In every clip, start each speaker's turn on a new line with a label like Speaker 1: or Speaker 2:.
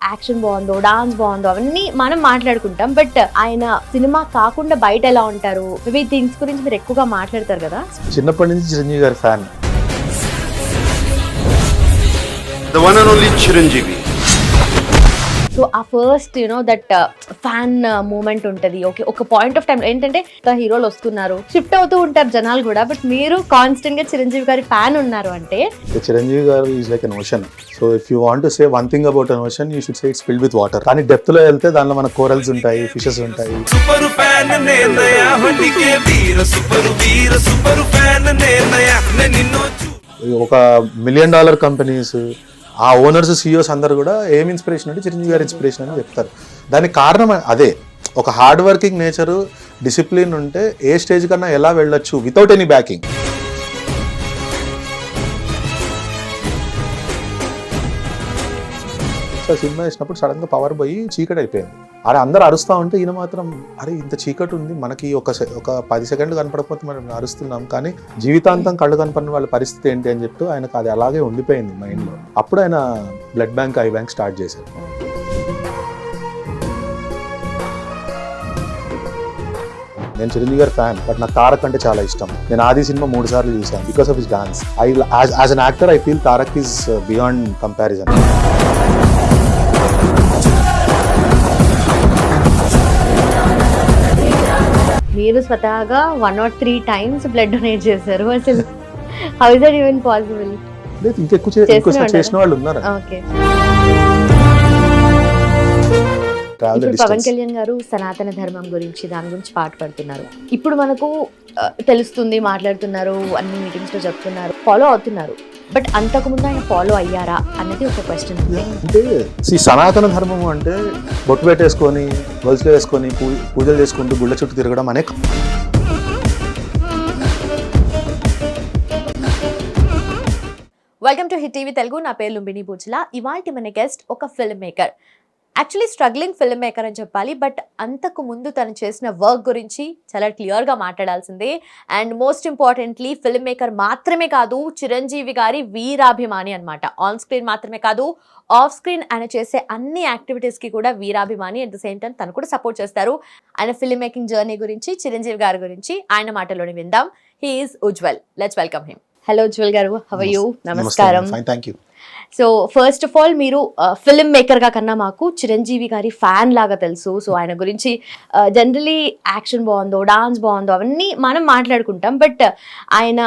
Speaker 1: Action బాగుందో, dance బాగుందో అవన్నీ మనం మాట్లాడుకుంటాం. బట్ ఆయన సినిమా కాకుండా బయట ఎలా ఉంటారు, మేబీ థింగ్స్ గురించి మీరు ఎక్కువగా మాట్లాడతారు కదా.
Speaker 2: చిన్నప్పటి నుంచి చిరంజీవి గారి fan.
Speaker 3: The one and only Chiranjeevi.
Speaker 1: So ఆ ఫస్ట్ దట్ ఫ్యాన్ మూమెంట్ ఉంటుంది. ఓకే, ఒక పాయింట్ ఆఫ్ టైం ఏంటంటే హీరోలు వస్తున్నారు, షిఫ్ట్ అవుతూ ఉంటారు జనాలు కూడా, బట్ మీరు కాన్స్టెంట్ గా చిరంజీవి గారి ఫ్యాన్ ఉన్నారు అంటే.
Speaker 2: చిరంజీవి గారు is like an ocean. So if you want to say one thing about an ocean, you should say it's filled with water. కానీ డెప్త్ లో వెళ్తే దానిలో మన కోరల్స్ ఉంటాయి, ఫిషెస్ ఉంటాయి.
Speaker 4: సూపర్ ఫ్యాన్ నేనయా హండికే వీర సూపర్ ఫ్యాన్ నేనయా నిన్ను.
Speaker 2: ఒక $1 million కంపెనీస్, ఆ ఓనర్స్, సిఇఓస్ అందరు కూడా ఏం ఇన్స్పిరేషన్ అంటే చిరంజీవి గారి ఇన్స్పిరేషన్ అని చెప్తారు. దానికి కారణం అదే, ఒక హార్డ్ వర్కింగ్ నేచరు, డిసిప్లిన్ ఉంటే ఏ స్టేజ్ కన్నా ఎలా వెళ్ళొచ్చు వితౌట్ ఎనీ బ్యాకింగ్. సినిమా వేసినప్పుడు సడన్ గా పవర్ పోయి చీకటి అయిపోయింది. అరే అందరు అరుస్తా ఉంటే ఈయన మాత్రం అరే ఇంత చీకటి ఉంది, మనకి ఒక 10 సెకండ్లు కనపడకపోతే మనం అరుస్తున్నాం, కానీ జీవితాంతం కళ్ళు కనపడిన వాళ్ళ పరిస్థితి ఏంటి అని చెప్తూ ఆయనకు అది అలాగే ఉండిపోయింది మైండ్ లో. అప్పుడు ఆయన blood bank, I bank start చేశారు. నేను చిరంజీవి గారి ఫ్యాన్, బట్ నాకు తారక్ అంటే చాలా ఇష్టం. నేను ఆది సినిమా 3 సార్లు చూసాను because of his dance. As an actor I feel Tarak is beyond comparison.
Speaker 1: మీరు స్వతహాగా 103 times బ్లడ్ డొనేట్ చేశారు. అసలు how is that even possible?
Speaker 2: ఇంకెక్కువ చేసిన వాళ్ళు ఉన్నారు.
Speaker 1: ఓకే, ఇప్పుడు పవన్ కళ్యాణ్ గారు సనాతన ధర్మం గురించి, దాని గురించి పాట పడుతున్నారు. ఇప్పుడు మనకు తెలుస్తుంది, మాట్లాడుతున్నారు, అన్ని మీటింగ్స్ లో చెప్తున్నారు, ఫాలో అవుతున్నారు. బట్ అంతకుముందు ఆయన ఫాలో అయ్యారా అన్నది ఒక క్వశ్చన్.
Speaker 2: అంటే సనాతన ధర్మం అంటే బొట్టు పెట్టేసుకొని, గొలుసులు వేసుకొని, పూజలు చేసుకుంటూ గుళ్ళ చుట్టూ తిరగడం అనే.
Speaker 1: Welcome to hit TV Telugu. నా పేరు లుంబిని పూజల. ఇవాల్టి మన గెస్ట్ ఒక film maker, actually struggling film maker అని చెప్పాలి. బట్ అంతకు ముందు తను చేసిన వర్క్ గురించి చాలా క్లియర్గా మాట్లాడాల్సిందే. And most importantly film maker మాత్రమే కాదు, చిరంజీవి గారి వీరాభిమాని అనమాట. ఆన్ స్క్రీన్ మాత్రమే కాదు, ఆఫ్ స్క్రీన్ ఆయన చేసే అన్ని యాక్టివిటీస్కి కూడా వీరాభిమాని. అట్ ద సేమ్ టైం తను కూడా సపోర్ట్ చేస్తారు. ఆయన ఫిల్మ్ మేకింగ్ జర్నీ గురించి, చిరంజీవి గారి గురించి ఆయన మాటలోనే విందాం. He is Ujjwal. Let's welcome him. Hello Ujjwal గారు, హౌ ఆర్ యూ? నమస్కారం. సో ఫస్ట్ ఆఫ్ ఆల్, మీరు ఫిల్మ్ మేకర్గా కన్నా మాకు చిరంజీవి గారి ఫ్యాన్ లాగా తెలుసు. సో ఆయన గురించి జనరలీ యాక్షన్ బాగుందో, డాన్స్ బాగుందో అవన్నీ మనం మాట్లాడుకుంటాం. బట్ ఆయన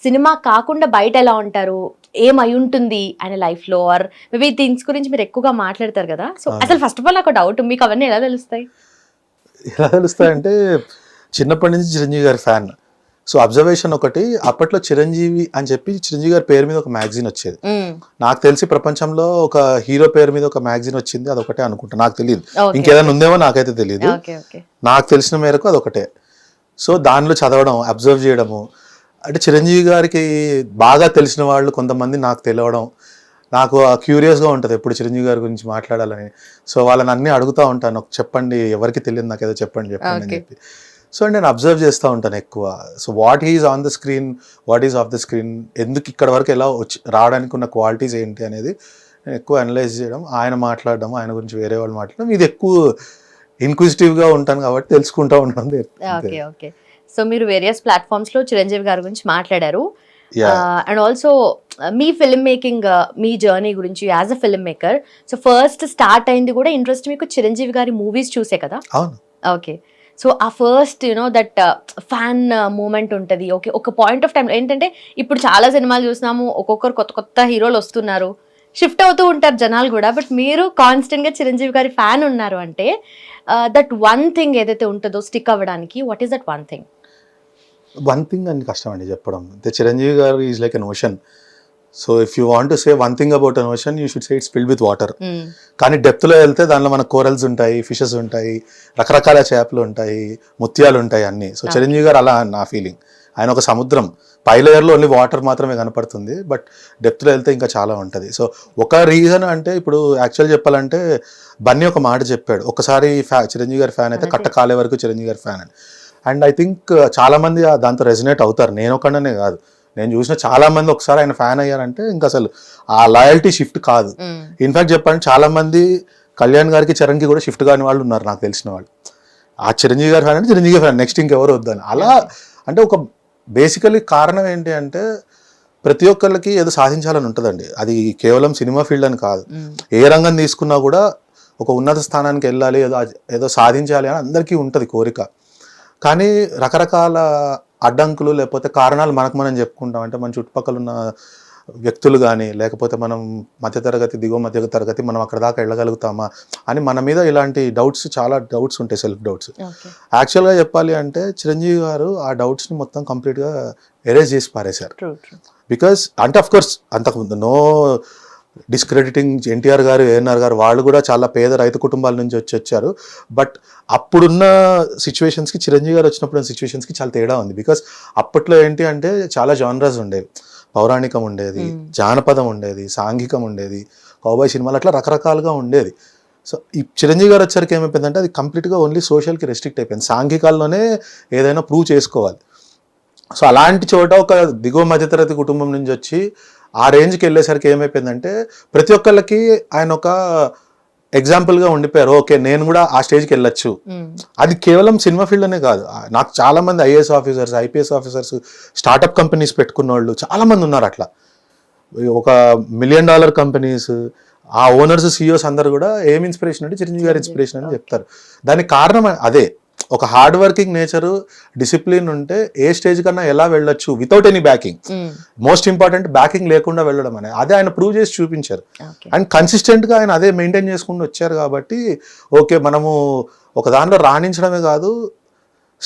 Speaker 1: సినిమా కాకుండా బయట ఎలా ఉంటారు, ఏమై ఉంటుంది ఆయన లైఫ్లో, ఆర్ మేబీ థింగ్స్ గురించి మీరు ఎక్కువగా మాట్లాడతారు కదా. సో అసలు ఫస్ట్ ఆఫ్ ఆల్ నాకు డౌట్, మీకు అవన్నీ ఎలా తెలుస్తాయి?
Speaker 2: అంటే చిన్నప్పటి నుంచి చిరంజీవి గారి ఫ్యాన్. సో అబ్జర్వేషన్ ఒకటి, అప్పట్లో చిరంజీవి అని చెప్పి చిరంజీవి గారి పేరు మీద ఒక మ్యాగజైన్ వచ్చేది. నాకు తెలిసి ప్రపంచంలో ఒక హీరో పేరు మీద ఒక మ్యాగజైన్ వచ్చింది, అదొకటే అనుకుంటా, నాకు తెలియదు. ఇంకేదైనా ఉందేమో నాకైతే తెలియదు. నాకు తెలిసిన మేరకు అదొకటే. సో దానిలో చదవడం, అబ్జర్వ్ చేయడము, అంటే చిరంజీవి గారికి బాగా తెలిసిన వాళ్ళు కొంతమంది నాకు తెలియడం, నాకు క్యూరియస్గా ఉంటుంది ఎప్పుడు చిరంజీవి గారి గురించి మాట్లాడాలని. సో వాళ్ళని అన్నీ అడుగుతూ ఉంటాను, చెప్పండి, ఎవరికి తెలియదు నాకు ఏదో చెప్పండి అని చెప్పి. సో నేను అబ్జర్వ్ చేస్తూ ఉంటాను ఎక్కువ. So what is on the screen, what is of the screen, ఎందుకు ఇక్కడ వరకు ఎలా రావడానికి ఉన్న క్వాలిటీస్ ఏంటి అనేది నేను ఎక్కువ అనలైజ్ చేయడం, ఆయన మాట్లాడడం, ఆయన గురించి వేరే వాళ్ళు మాట్లాడడం, ఇది ఎక్కువ ఇన్క్విజిటివ్గా ఉంటాను కాబట్టి తెలుసుకుంటూ ఉంటుంది.
Speaker 1: Okay okay. సో మీరు వేరియస్ ప్లాట్ఫామ్స్లో చిరంజీవి గారి గురించి మాట్లాడారు. అండ్ ఆల్సో మీ ఫిల్మ్ మేకింగ్, మీ జర్నీ గురించి as a film maker. So first start అయింది కూడా ఇంట్రెస్ట్ మీకు చిరంజీవి గారి మూవీస్ చూసే కదా?
Speaker 2: అవును.
Speaker 1: ఓకే. సో ఆ ఫస్ట్ దట్ ఫ్యాన్ మూమెంట్ ఉంటుంది. ఓకే, ఒక పాయింట్ ఆఫ్ టైం ఏంటంటే ఇప్పుడు చాలా సినిమాలు చూసినాము, ఒక్కొక్కరు కొత్త కొత్త హీరోలు వస్తున్నారు, షిఫ్ట్ అవుతూ ఉంటారు జనాలు కూడా, బట్ మీరు కాన్స్టెంట్ గా చిరంజీవి గారి ఫ్యాన్ ఉన్నారు అంటే దట్ వన్ థింగ్ ఏదైతే ఉంటుందో స్టిక్ అవ్వడానికి, what is that one thing?
Speaker 2: One thing అని కష్టం అండి చెప్పడం. చిరంజీవి గారు is like an ocean. So if you want to say one thing about an ocean, you should say it's filled with water. కానీ depth లో వెళ్తే దానిలో మన కోరల్స్ ఉంటాయి, ఫిషెస్ ఉంటాయి, రకరకాల చేపలు ఉంటాయి, ముత్యాలు ఉంటాయి అన్ని. సో చిరంజీవి గారు అలా నా ఫీలింగ్. ఆయన ఒక సముద్రం, పై లేయర్లో ఓన్లీ వాటర్ మాత్రమే కనపడుతుంది, బట్ డెప్త్లో వెళ్తే ఇంకా చాలా ఉంటుంది. సో ఒక రీజన్ అంటే, ఇప్పుడు యాక్చువల్ చెప్పాలంటే బన్నీ ఒక మాట చెప్పాడు, ఒకసారి చిరంజీవి గారి ఫ్యాన్ అయితే కట్ట కాలే వరకు చిరంజీవి గారి ఫ్యాన్ అని. అండ్ ఐ థింక్ చాలామంది దాంతో రెజనేట్ అవుతారు, నేను ఒకనే కాదు. నేను చూసిన చాలా మంది ఒకసారి ఆయన ఫ్యాన్ అయ్యారంటే ఇంకా అసలు ఆ లాయల్టీ షిఫ్ట్ కాదు. ఇన్ఫాక్ట్ చెప్పండి, చాలా మంది కళ్యాణ్ గారికి చరణ్కి కూడా షిఫ్ట్ కాని వాళ్ళు ఉన్నారు నాకు తెలిసిన వాళ్ళు. ఆ చిరంజీవి గారి ఫ్యాన్ అంటే చిరంజీవి గారి ఫ్యాన్, నెక్స్ట్ ఇంకెవరు వద్దని. అలా అంటే ఒక బేసికలీ కారణం ఏంటి అంటే ప్రతి ఒక్కరికి ఏదో సాధించాలని ఉంటుందండి. అది కేవలం సినిమా ఫీల్డ్ అని కాదు, ఏ రంగం తీసుకున్నా కూడా ఒక ఉన్నత స్థానానికి వెళ్ళాలి, ఏదో సాధించాలి అని అందరికీ ఉంటుంది కోరిక. కానీ రకరకాల అడ్డంకులు లేకపోతే కారణాలు మనకు మనం చెప్పుకుంటాం. అంటే మన చుట్టుపక్కల ఉన్న వ్యక్తులు కానీ లేకపోతే మనం మధ్యతరగతి దిగువ మధ్య తరగతి మనం అక్కడ దాకా వెళ్ళగలుగుతామా అని మన మీద ఇలాంటి డౌట్స్, చాలా డౌట్స్ ఉంటాయి, సెల్ఫ్ డౌట్స్. యాక్చువల్గా చెప్పాలి అంటే చిరంజీవి గారు ఆ డౌట్స్ని మొత్తం కంప్లీట్గా ఎరేజ్ చేసి పారేశారు. బికాస్ అంటే అఫ్ కోర్స్ అంతకుముందు నో డిస్క్రెడిటింగ్ ఎన్టీఆర్ గారు, ఏఎన్ఆర్ గారు వాళ్ళు కూడా చాలా పేద రైతు కుటుంబాల నుంచి వచ్చారు. బట్ అప్పుడున్న సిచ్యువేషన్స్కి చిరంజీవి గారు వచ్చినప్పుడు సిచ్యువేషన్స్కి చాలా తేడా ఉంది. బికాస్ అప్పట్లో ఏంటి అంటే చాలా జానరాస్ ఉండేవి, పౌరాణికం ఉండేది, జానపదం ఉండేది, సాంఘికం ఉండేది, కౌబాయ్ సినిమాలు అట్లా రకరకాలుగా ఉండేది. సో ఈ చిరంజీవి గారు వచ్చరికి ఏమైపోయిందంటే అది కంప్లీట్గా ఓన్లీ సోషల్కి రెస్ట్రిక్ట్ అయిపోయింది. సాంఘికాల్లోనే ఏదైనా ప్రూవ్ చేసుకోవాలి. సో అలాంటి చోట ఒక దిగువ మధ్యతరగతి కుటుంబం నుంచి వచ్చి ఆ రేంజ్కి వెళ్ళేసరికి ఏమైపోయిందంటే ప్రతి ఒక్కళ్ళకి ఆయన ఒక ఎగ్జాంపుల్గా ఉండిపోయారు. ఓకే, నేను కూడా ఆ స్టేజ్కి వెళ్ళొచ్చు. అది కేవలం సినిమా ఫీల్డ్లోనే కాదు, నాకు చాలా మంది IAS officers, IPS officers, startup companies పెట్టుకున్న వాళ్ళు చాలా మంది ఉన్నారు. అట్లా ఒక $1 మిలియన్ కంపెనీస్, ఆ ఓనర్స్, సిఇఓస్ అందరు కూడా ఏం ఇన్స్పిరేషన్ అంటే చిరంజీవి గారి ఇన్స్పిరేషన్ అని చెప్తారు. దానికి కారణం అదే, ఒక హార్డ్ వర్కింగ్ నేచరు, డిసిప్లిన్ ఉంటే ఏ స్టేజ్ కన్నా ఎలా వెళ్ళొచ్చు without any backing. Most important backing లేకుండా వెళ్ళడం అనేది అదే ఆయన ప్రూవ్ చేసి చూపించారు. అండ్ కన్సిస్టెంట్గా ఆయన అదే మెయింటైన్ చేసుకుంటూ వచ్చారు. కాబట్టి ఓకే, మనము ఒక దాంట్లో రాణించడమే కాదు,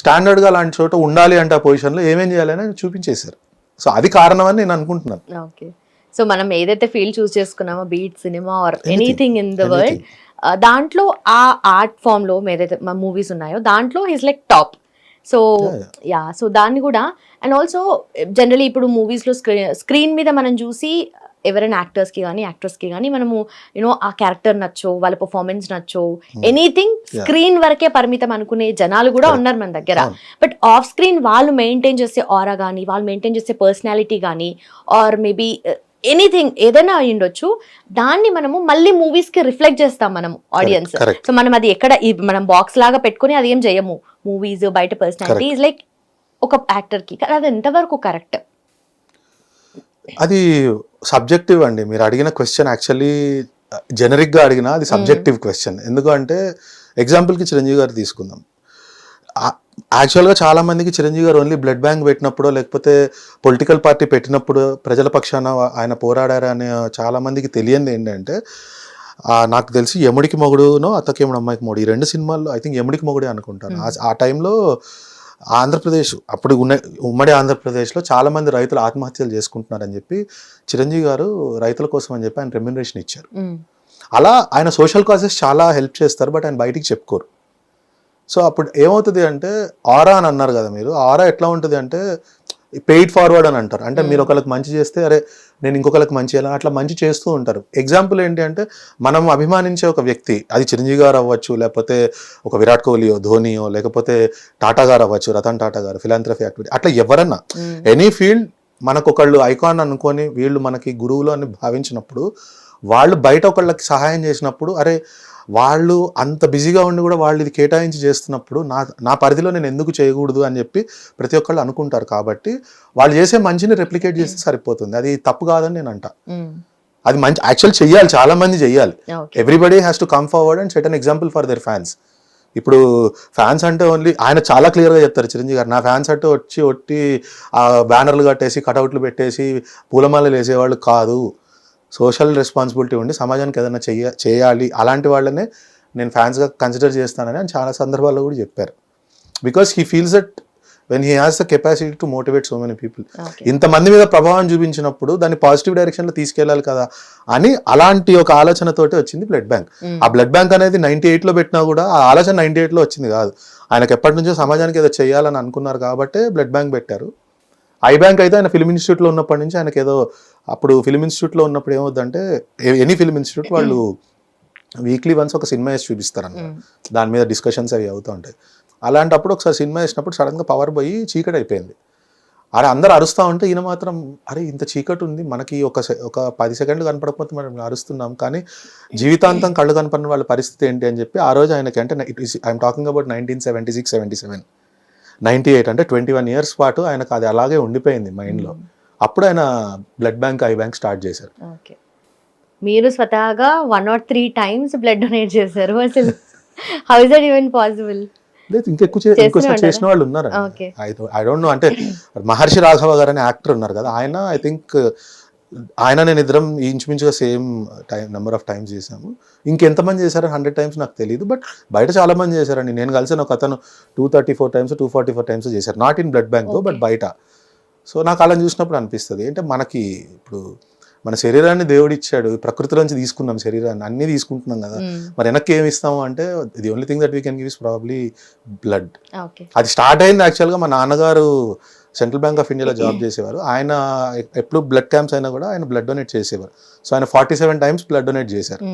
Speaker 2: స్టాండర్డ్గా అలాంటి చోట ఉండాలి అంటే ఆ పొజిషన్లో ఏమేం చేయాలని చూపించేశారు. సో అది కారణం అని నేను అనుకుంటున్నాను.
Speaker 1: ఓకే, సో మనం ఏదైతే ఫీల్డ్ చూస్ చేసుకున్నామో, beat cinema or anything in the world, దాంట్లో ఆ ఆర్ట్ ఫామ్ లో ఏదైతే మూవీస్ ఉన్నాయో దాంట్లో his like top. So so దాన్ని కూడా, అండ్ ఆల్సో జనరలీ ఇప్పుడు మూవీస్లో స్క్రీన్ మీద మనం చూసి ఎవరైనా యాక్టర్స్కి కానీ యాక్ట్రెస్కి కానీ మనము యూనో ఆ క్యారెక్టర్ నచ్చో, వాళ్ళ పర్ఫార్మెన్స్ నచ్చో, ఎనీథింగ్ స్క్రీన్ వరకే పరిమితం అనుకునే జనాలు కూడా ఉన్నారు మన దగ్గర. బట్ ఆఫ్ స్క్రీన్ వాళ్ళు మెయింటైన్ చేసే ఆరా కానీ, వాళ్ళు మెయింటైన్ చేసే పర్సనాలిటీ కానీ, ఆర్ మేబీ ఎనీథింగ్ ఏదైనా అయ్యుండొచ్చు, దాన్ని మనము మళ్ళీ మూవీస్ కి రిఫ్లెక్ట్ చేస్తాం మనం ఆడియన్స్. సో మనం అది ఎక్కడ మనం బాక్స్ లాగా పెట్టుకుని అది ఏం చేయము. మూవీస్ బయట పర్సనాలిటీ ఈజ్ లైక్ ఒక యాక్టర్ కి, అది ఎంతవరకు కరెక్ట్?
Speaker 2: అది సబ్జెక్టివ్ అండి. మీరు అడిగిన క్వశ్చన్ యాక్చువల్లీ జెనరిక్గా అడిగినా అది సబ్జెక్టివ్ క్వశ్చన్. ఎందుకంటే ఎగ్జాంపుల్కి చిరంజీవి గారు తీసుకుందాం. యాక్చువల్గా చాలా మందికి చిరంజీవి గారు ఓన్లీ బ్లడ్ బ్యాంక్ పెట్టినప్పుడు లేకపోతే పొలిటికల్ పార్టీ పెట్టినప్పుడు ప్రజల పక్షాన ఆయన పోరాడారు అని చాలా మందికి తెలియంది ఏంటంటే, నాకు తెలిసి యముడికి మొగుడునో అత్తకేముడు అమ్మాయికి మొగుడు, ఈ 2 సినిమాల్లో ఐ థింక్ యముడికి మొగుడే అనుకుంటాను. ఆ టైంలో ఆంధ్రప్రదేశ్, అప్పుడు ఉమ్మడి ఆంధ్రప్రదేశ్లో చాలా మంది రైతులు ఆత్మహత్యలు చేసుకుంటున్నారని చెప్పి చిరంజీవి గారు రైతుల కోసం అని చెప్పి ఆయన రెమ్యునరేషన్ ఇచ్చారు. అలా ఆయన సోషల్ కాజెస్ చాలా హెల్ప్ చేస్తారు, బట్ ఆయన బయటికి చెప్పుకోరు. సో అప్పుడు ఏమవుతుంది అంటే, ఆరా అని అన్నారు కదా మీరు, ఆరా ఎట్లా ఉంటుంది అంటే పెయిడ్ ఫార్వర్డ్ అని అంటారు. అంటే మీరు ఒకళ్ళకి మంచి చేస్తే అరే నేను ఇంకొకరికి మంచి చేయాలని అట్లా మంచి చేస్తూ ఉంటారు. ఎగ్జాంపుల్ ఏంటి అంటే, మనం అభిమానించే ఒక వ్యక్తి, అది చిరంజీవి గారు అవ్వచ్చు, లేకపోతే ఒక విరాట్ కోహ్లీయో, ధోనియో, లేకపోతే టాటా గారు అవ్వచ్చు, రతన్ టాటా గారు, ఫిలాంథ్రఫీ యాక్టివిటీ, అట్లా ఎవరన్నా ఎనీ ఫీల్డ్ మనకు ఒకళ్ళు ఐకాన్ అనుకొని వీళ్ళు మనకి గురువులు అని భావించినప్పుడు, వాళ్ళు బయట ఒకళ్ళకి సహాయం చేసినప్పుడు అరే వాళ్ళు అంత బిజీగా ఉండి కూడా వాళ్ళు ఇది కేటాయించి చేస్తున్నప్పుడు నా పరిధిలో నేను ఎందుకు చేయకూడదు అని చెప్పి ప్రతి ఒక్కళ్ళు అనుకుంటారు. కాబట్టి వాళ్ళు చేసే మంచిని రెప్లికేట్ చేస్తే సరిపోతుంది. అది తప్పు కాదని నేను అంటా. అది మంచి యాక్చువల్ చెయ్యాలి, చాలా మంది చెయ్యాలి. Everybody has to come forward and set an example for their fans. ఇప్పుడు ఫ్యాన్స్ అంటే ఓన్లీ ఆయన చాలా క్లియర్గా చెప్తారు చిరంజీవి గారు, నా ఫ్యాన్స్ అంటే ఒట్టి ఆ బ్యానర్లు కట్టేసి కటౌట్లు పెట్టేసి పూలమాలలు వేసేవాళ్ళు కాదు, సోషల్ రెస్పాన్సిబిలిటీ ఉండి సమాజానికి ఏదైనా చేయాలి, అలాంటి వాళ్ళనే నేను ఫ్యాన్స్గా కన్సిడర్ చేస్తానని ఆయన చాలా సందర్భాల్లో కూడా చెప్పారు. Because he feels that when he has the capacity to motivate so many people, ఇంతమంది మీద ప్రభావం చూపించినప్పుడు దాన్ని పాజిటివ్ డైరెక్షన్లో తీసుకెళ్ళాలి కదా అని అలాంటి ఒక ఆలోచనతోటి వచ్చింది బ్లడ్ బ్యాంక్. ఆ బ్లడ్ బ్యాంక్ అనేది 98లో పెట్టినా కూడా ఆ ఆలోచన 98లో వచ్చింది కాదు. ఆయనకు ఎప్పటి నుంచో సమాజానికి ఏదో చేయాలని అనుకున్నారు కాబట్టే బ్లడ్ బ్యాంక్ పెట్టారు. ఐ బ్యాంక్ అయితే ఆయన ఫిల్మ్ ఇన్స్టిట్యూట్లో ఉన్నప్పటి నుంచి ఆయనకి ఏదో, అప్పుడు ఫిల్మ్ ఇన్స్టిట్యూట్లో ఉన్నప్పుడు ఏమవుతుందంటే ఎనీ ఫిల్మ్ ఇన్స్టిట్యూట్ వాళ్ళు వీక్లీ వన్స్ ఒక సినిమా వేసి చూపిస్తారు అన్నమాట, దాని మీద డిస్కషన్స్ అవి అవుతూ ఉంటాయి. అలాంటప్పుడు ఒకసారి సినిమా వేసినప్పుడు సడన్గా పవర్ పోయి చీకటి అయిపోయింది. అరే అందరు అరుస్తూ ఉంటే ఈయన మాత్రం అరే ఇంత చీకటి ఉంది మనకి ఒక 10 సెకండ్లు కనపడకపోతే మనం అరుస్తున్నాం, కానీ జీవితాంతం కళ్ళు కనపడిన వాళ్ళ పరిస్థితి ఏంటి అని చెప్పి ఆ రోజు ఆయనకి, అంటే ఐఎమ్ టాకింగ్ అబౌట్ 1976, 77, 98, అంటే 21 years పాటు ఆయనకు అది అలాగే ఉండిపోయింది మైండ్లో. అప్పుడు ఆయన blood bank, I bank start చేశారు.
Speaker 1: ఓకే, మీరు స్వతహాగా 1 or 3 times బ్లడ్ డొనేట్ చేశారు. అసలు how is that even possible?
Speaker 2: లేదు ఇంకోసారి చేసిన వాళ్ళు ఉన్నారు. ఐ డోంట్ నో, అంటే మహర్షి రాఘవ గారు అనే యాక్టర్ ఉన్నారు కదా, ఆయన ఐ థింక్ ఆయన నేను ఇద్దరం ఇంచుమించుగా సేమ్ నెంబర్ ఆఫ్ టైమ్స్ చేసాము. ఇంకెంతమంది చేశారు 100 times నాకు తెలియదు, బట్ బయట చాలా మంది చేశారండి. నేను కలిసిన ఒక అతను 234 times, 244 times చేశారు, not in blood bank but బయట. సో నాకు అలా చూసినప్పుడు అనిపిస్తుంది, అంటే మనకి ఇప్పుడు మన శరీరాన్ని దేవుడు ఇచ్చాడు, ప్రకృతిలోంచి తీసుకున్నాం శరీరాన్ని, అన్ని తీసుకుంటున్నాం కదా, మరి వెనక్కి ఏమి ఇస్తాము అంటే the only thing that we can give is probably blood. అది స్టార్ట్ అయింది యాక్చువల్గా మా నాన్నగారు సెంట్రల్ బ్యాంక్ ఆఫ్ ఇండియాలో జాబ్ చేసేవారు. ఆయన ఎప్పుడు బ్లడ్ క్యాంప్స్ అయినా కూడా ఆయన బ్లడ్ డొనేట్ చేసేవారు. సో ఆయన 47 times బ్లడ్ డొనేట్ చేశారు.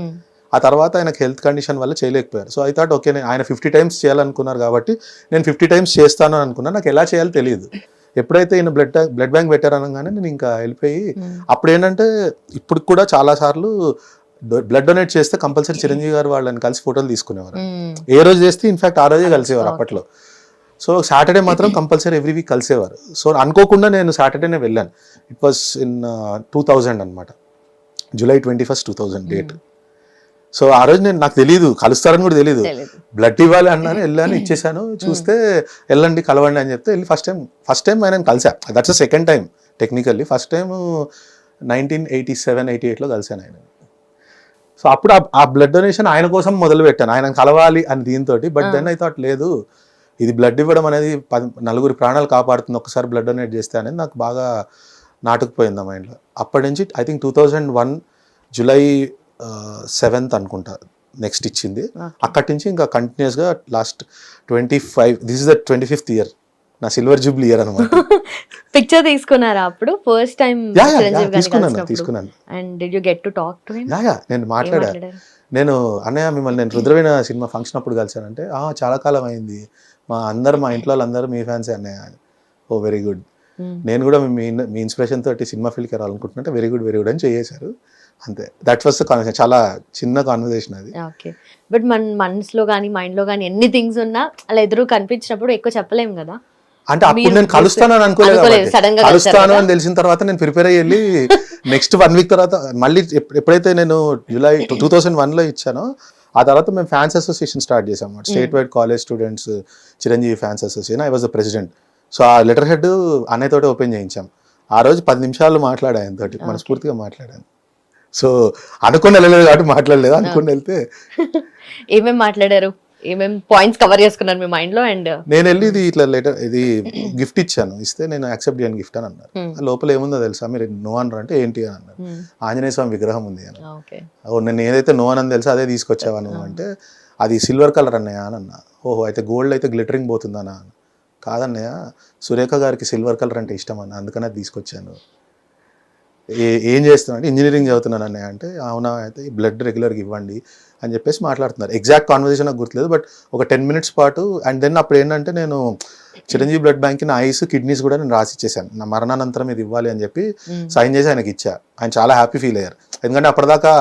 Speaker 2: ఆ తర్వాత ఆయనకు హెల్త్ కండిషన్ వల్ల చేయలేకపోయారు. సో ఐ థాట్ ఓకే, ఆయన 50 times చేయాలనుకున్నారు కాబట్టి నేను 50 times చేస్తాను అని అనుకున్నాను. నాకు ఎలా చేయాలో తెలియదు. ఎప్పుడైతే ఈయన బ్లడ్ బ్యాంక్ పెట్టారనగానే నేను ఇంకా వెళ్ళిపోయి, అప్పుడు ఏంటంటే ఇప్పుడు కూడా చాలా సార్లు బ్లడ్ డొనేట్ చేస్తే కంపల్సరీ చిరంజీవి గారు వాళ్ళని కలిసి ఫోటోలు తీసుకునేవారు. ఏ రోజు చేస్తే ఇన్ఫాక్ట్ ఆ రోజే కలిసేవారు అప్పట్లో. సో సాటర్డే మాత్రం కంపల్సరీ ఎవ్రీ వీక్ కలిసేవారు. సో అనుకోకుండా నేను సాటర్డేనే వెళ్ళాను. ఇట్ వాస్ ఇన్ 2000 అనమాట, July 21st, 2000 డేట్. సో ఆ రోజు నాకు తెలియదు కలుస్తారని కూడా తెలియదు, బ్లడ్ ఇవ్వాలి అన్నాను, వెళ్ళాను, ఇచ్చేసాను. చూస్తే వెళ్ళండి కలవండి అని చెప్తే వెళ్ళి ఫస్ట్ టైం ఆయన కలిసా. That's second time technically. First time 1987, 88లో కలిసాను ఆయన. సో అప్పుడు ఆ బ్లడ్ డొనేషన్ ఆయన కోసం మొదలు పెట్టాను, ఆయన కలవాలి అని దీంతో. బట్ దెన్ ఐ థాట్ లేదు, ఇది బ్లడ్ ఇవ్వడం అనేది 9 ప్రాణాలు కాపాడుతుంది ఒకసారి బ్లడ్ డొనేట్ చేస్తే అనేది నాకు బాగా నాటుకుపోయింది ఆ మైండ్లో. అప్పటి నుంచి ఐ థింక్ 2001 July 7th అనుకుంటా నెక్స్ట్ ఇచ్చింది. అక్కడి నుంచి ఇంకా కంటిన్యూస్గా last 25, this is the 25th year, నా సిల్వర్ జూబ్లీ ఇయర్ అనమాట.
Speaker 1: పిక్చర్ తీసుకున్నారా అప్పుడు ఫస్ట్ టైం?
Speaker 2: తీసుకున్నాను.
Speaker 1: And did you get to talk to him?
Speaker 2: నేను మాట్లాడాను. నేను అన్నయ్య మిమ్మల్ని నేను రుద్రవీణ సినిమా ఫంక్షన్ అప్పుడు కలిసానంటే, చాలా కాలం అయింది, మా ఇంట్లో వాళ్ళందరూ మీ ఫ్యాన్సే అన్నయ్య. ఓ వెరీ గుడ్, నేను కూడా మీ ఇన్స్పిరేషన్ తోటి సినిమా ఫీల్డ్కి రావాలనుకుంటున్నట్టే, వెరీ గుడ్ అని చేశారు. అంతే, దట్ వాస్ ద కాన్వర్సేషన్. చాలా చిన్న కాన్వర్సేషన్ అది.
Speaker 1: ఓకే, బట్ మన మనసులో కానీ మైండ్లో కానీ ఎన్ని థింగ్స్ ఉన్నా అలా ఎదురు కనిపించినప్పుడు ఎక్కువ చెప్పలేము కదా.
Speaker 2: అంటే అప్పుడు నేను కలుస్తానని అనుకోలేదు, కలుస్తాను అని తెలిసిన తర్వాత నేను ప్రిపేర్ అయ్యి వెళ్ళి నెక్స్ట్ 1 week తర్వాత మళ్ళీ ఎప్పుడైతే నేను July 2001లో ఇచ్చానో ఆ తర్వాత మేము ఫ్యాన్స్ అసోసియేషన్ స్టార్ట్ చేసాం, state wide college students Chiranjeevi fans association. I was the president. So ఆ లెటర్ హెడ్ అన్నయ్యతోటి ఓపెన్ చేయించాం. ఆ రోజు 10 నిమిషాలు మాట్లాడాను ఆయనతోటి, మనస్ఫూర్తిగా మాట్లాడాను. సో అనుకుని వెళ్ళలేదు కాబట్టి మాట్లాడలేదు, అనుకుని వెళ్తే.
Speaker 1: ఏమేమి మాట్లాడారు, ఏమేమి పాయింట్స్ కవర్ చేసుకున్నారు మీ మైండ్ లో? అండ్
Speaker 2: నేను వెళ్ళి ఇది గిఫ్ట్ ఇచ్చాను, ఇస్తే నేను యాక్సెప్ట్ చేయను గిఫ్ట్ అని అన్నారు. లోపల ఏముందో తెలుసా, మీరు నో అన్నారు అంటే ఏంటి అని అన్నారు. ఆంజనేయ స్వామి విగ్రహం ఉంది అని. నేను ఏదైతే నో అని తెలుసా అదే తీసుకొచ్చావా నువ్వు అంటే, అది సిల్వర్ కలర్ అన్నయ్య అని అన్నా. ఓహో, అయితే గోల్డ్ అయితే గ్లిటరింగ్ పోతుందన్నా. కాదన్నయ్య, సురేఖ గారికి సిల్వర్ కలర్ అంటే ఇష్టం అన్న, అందుకని అది తీసుకొచ్చాను. ఏం చేస్తున్నా అంటే ఇంజనీరింగ్ చదువుతున్నాను అన్నయ్య అంటే, అవునా, అయితే బ్లడ్ రెగ్యులర్గా ఇవ్వండి అని చెప్పేసి మాట్లాడుతున్నారు. ఎగ్జాక్ట్ కాన్వర్సేషన్ నాకు గుర్తులేదు, బట్ ఒక 10 minutes పాటు. అండ్ దెన్ అప్పుడు ఏంటంటే నేను చిరంజీవి బ్లడ్ బ్యాంక్కి నా ఐస్, కిడ్నీస్ కూడా నేను రాసి ఇచ్చేసాను. నా మరణానంతరం ఇది ఇవ్వాలి అని చెప్పి సైన్ చేసి ఆయనకి ఇచ్చా. ఆయన చాలా హ్యాపీ ఫీల్ అయ్యారు, ఎందుకంటే అప్పటిదాకా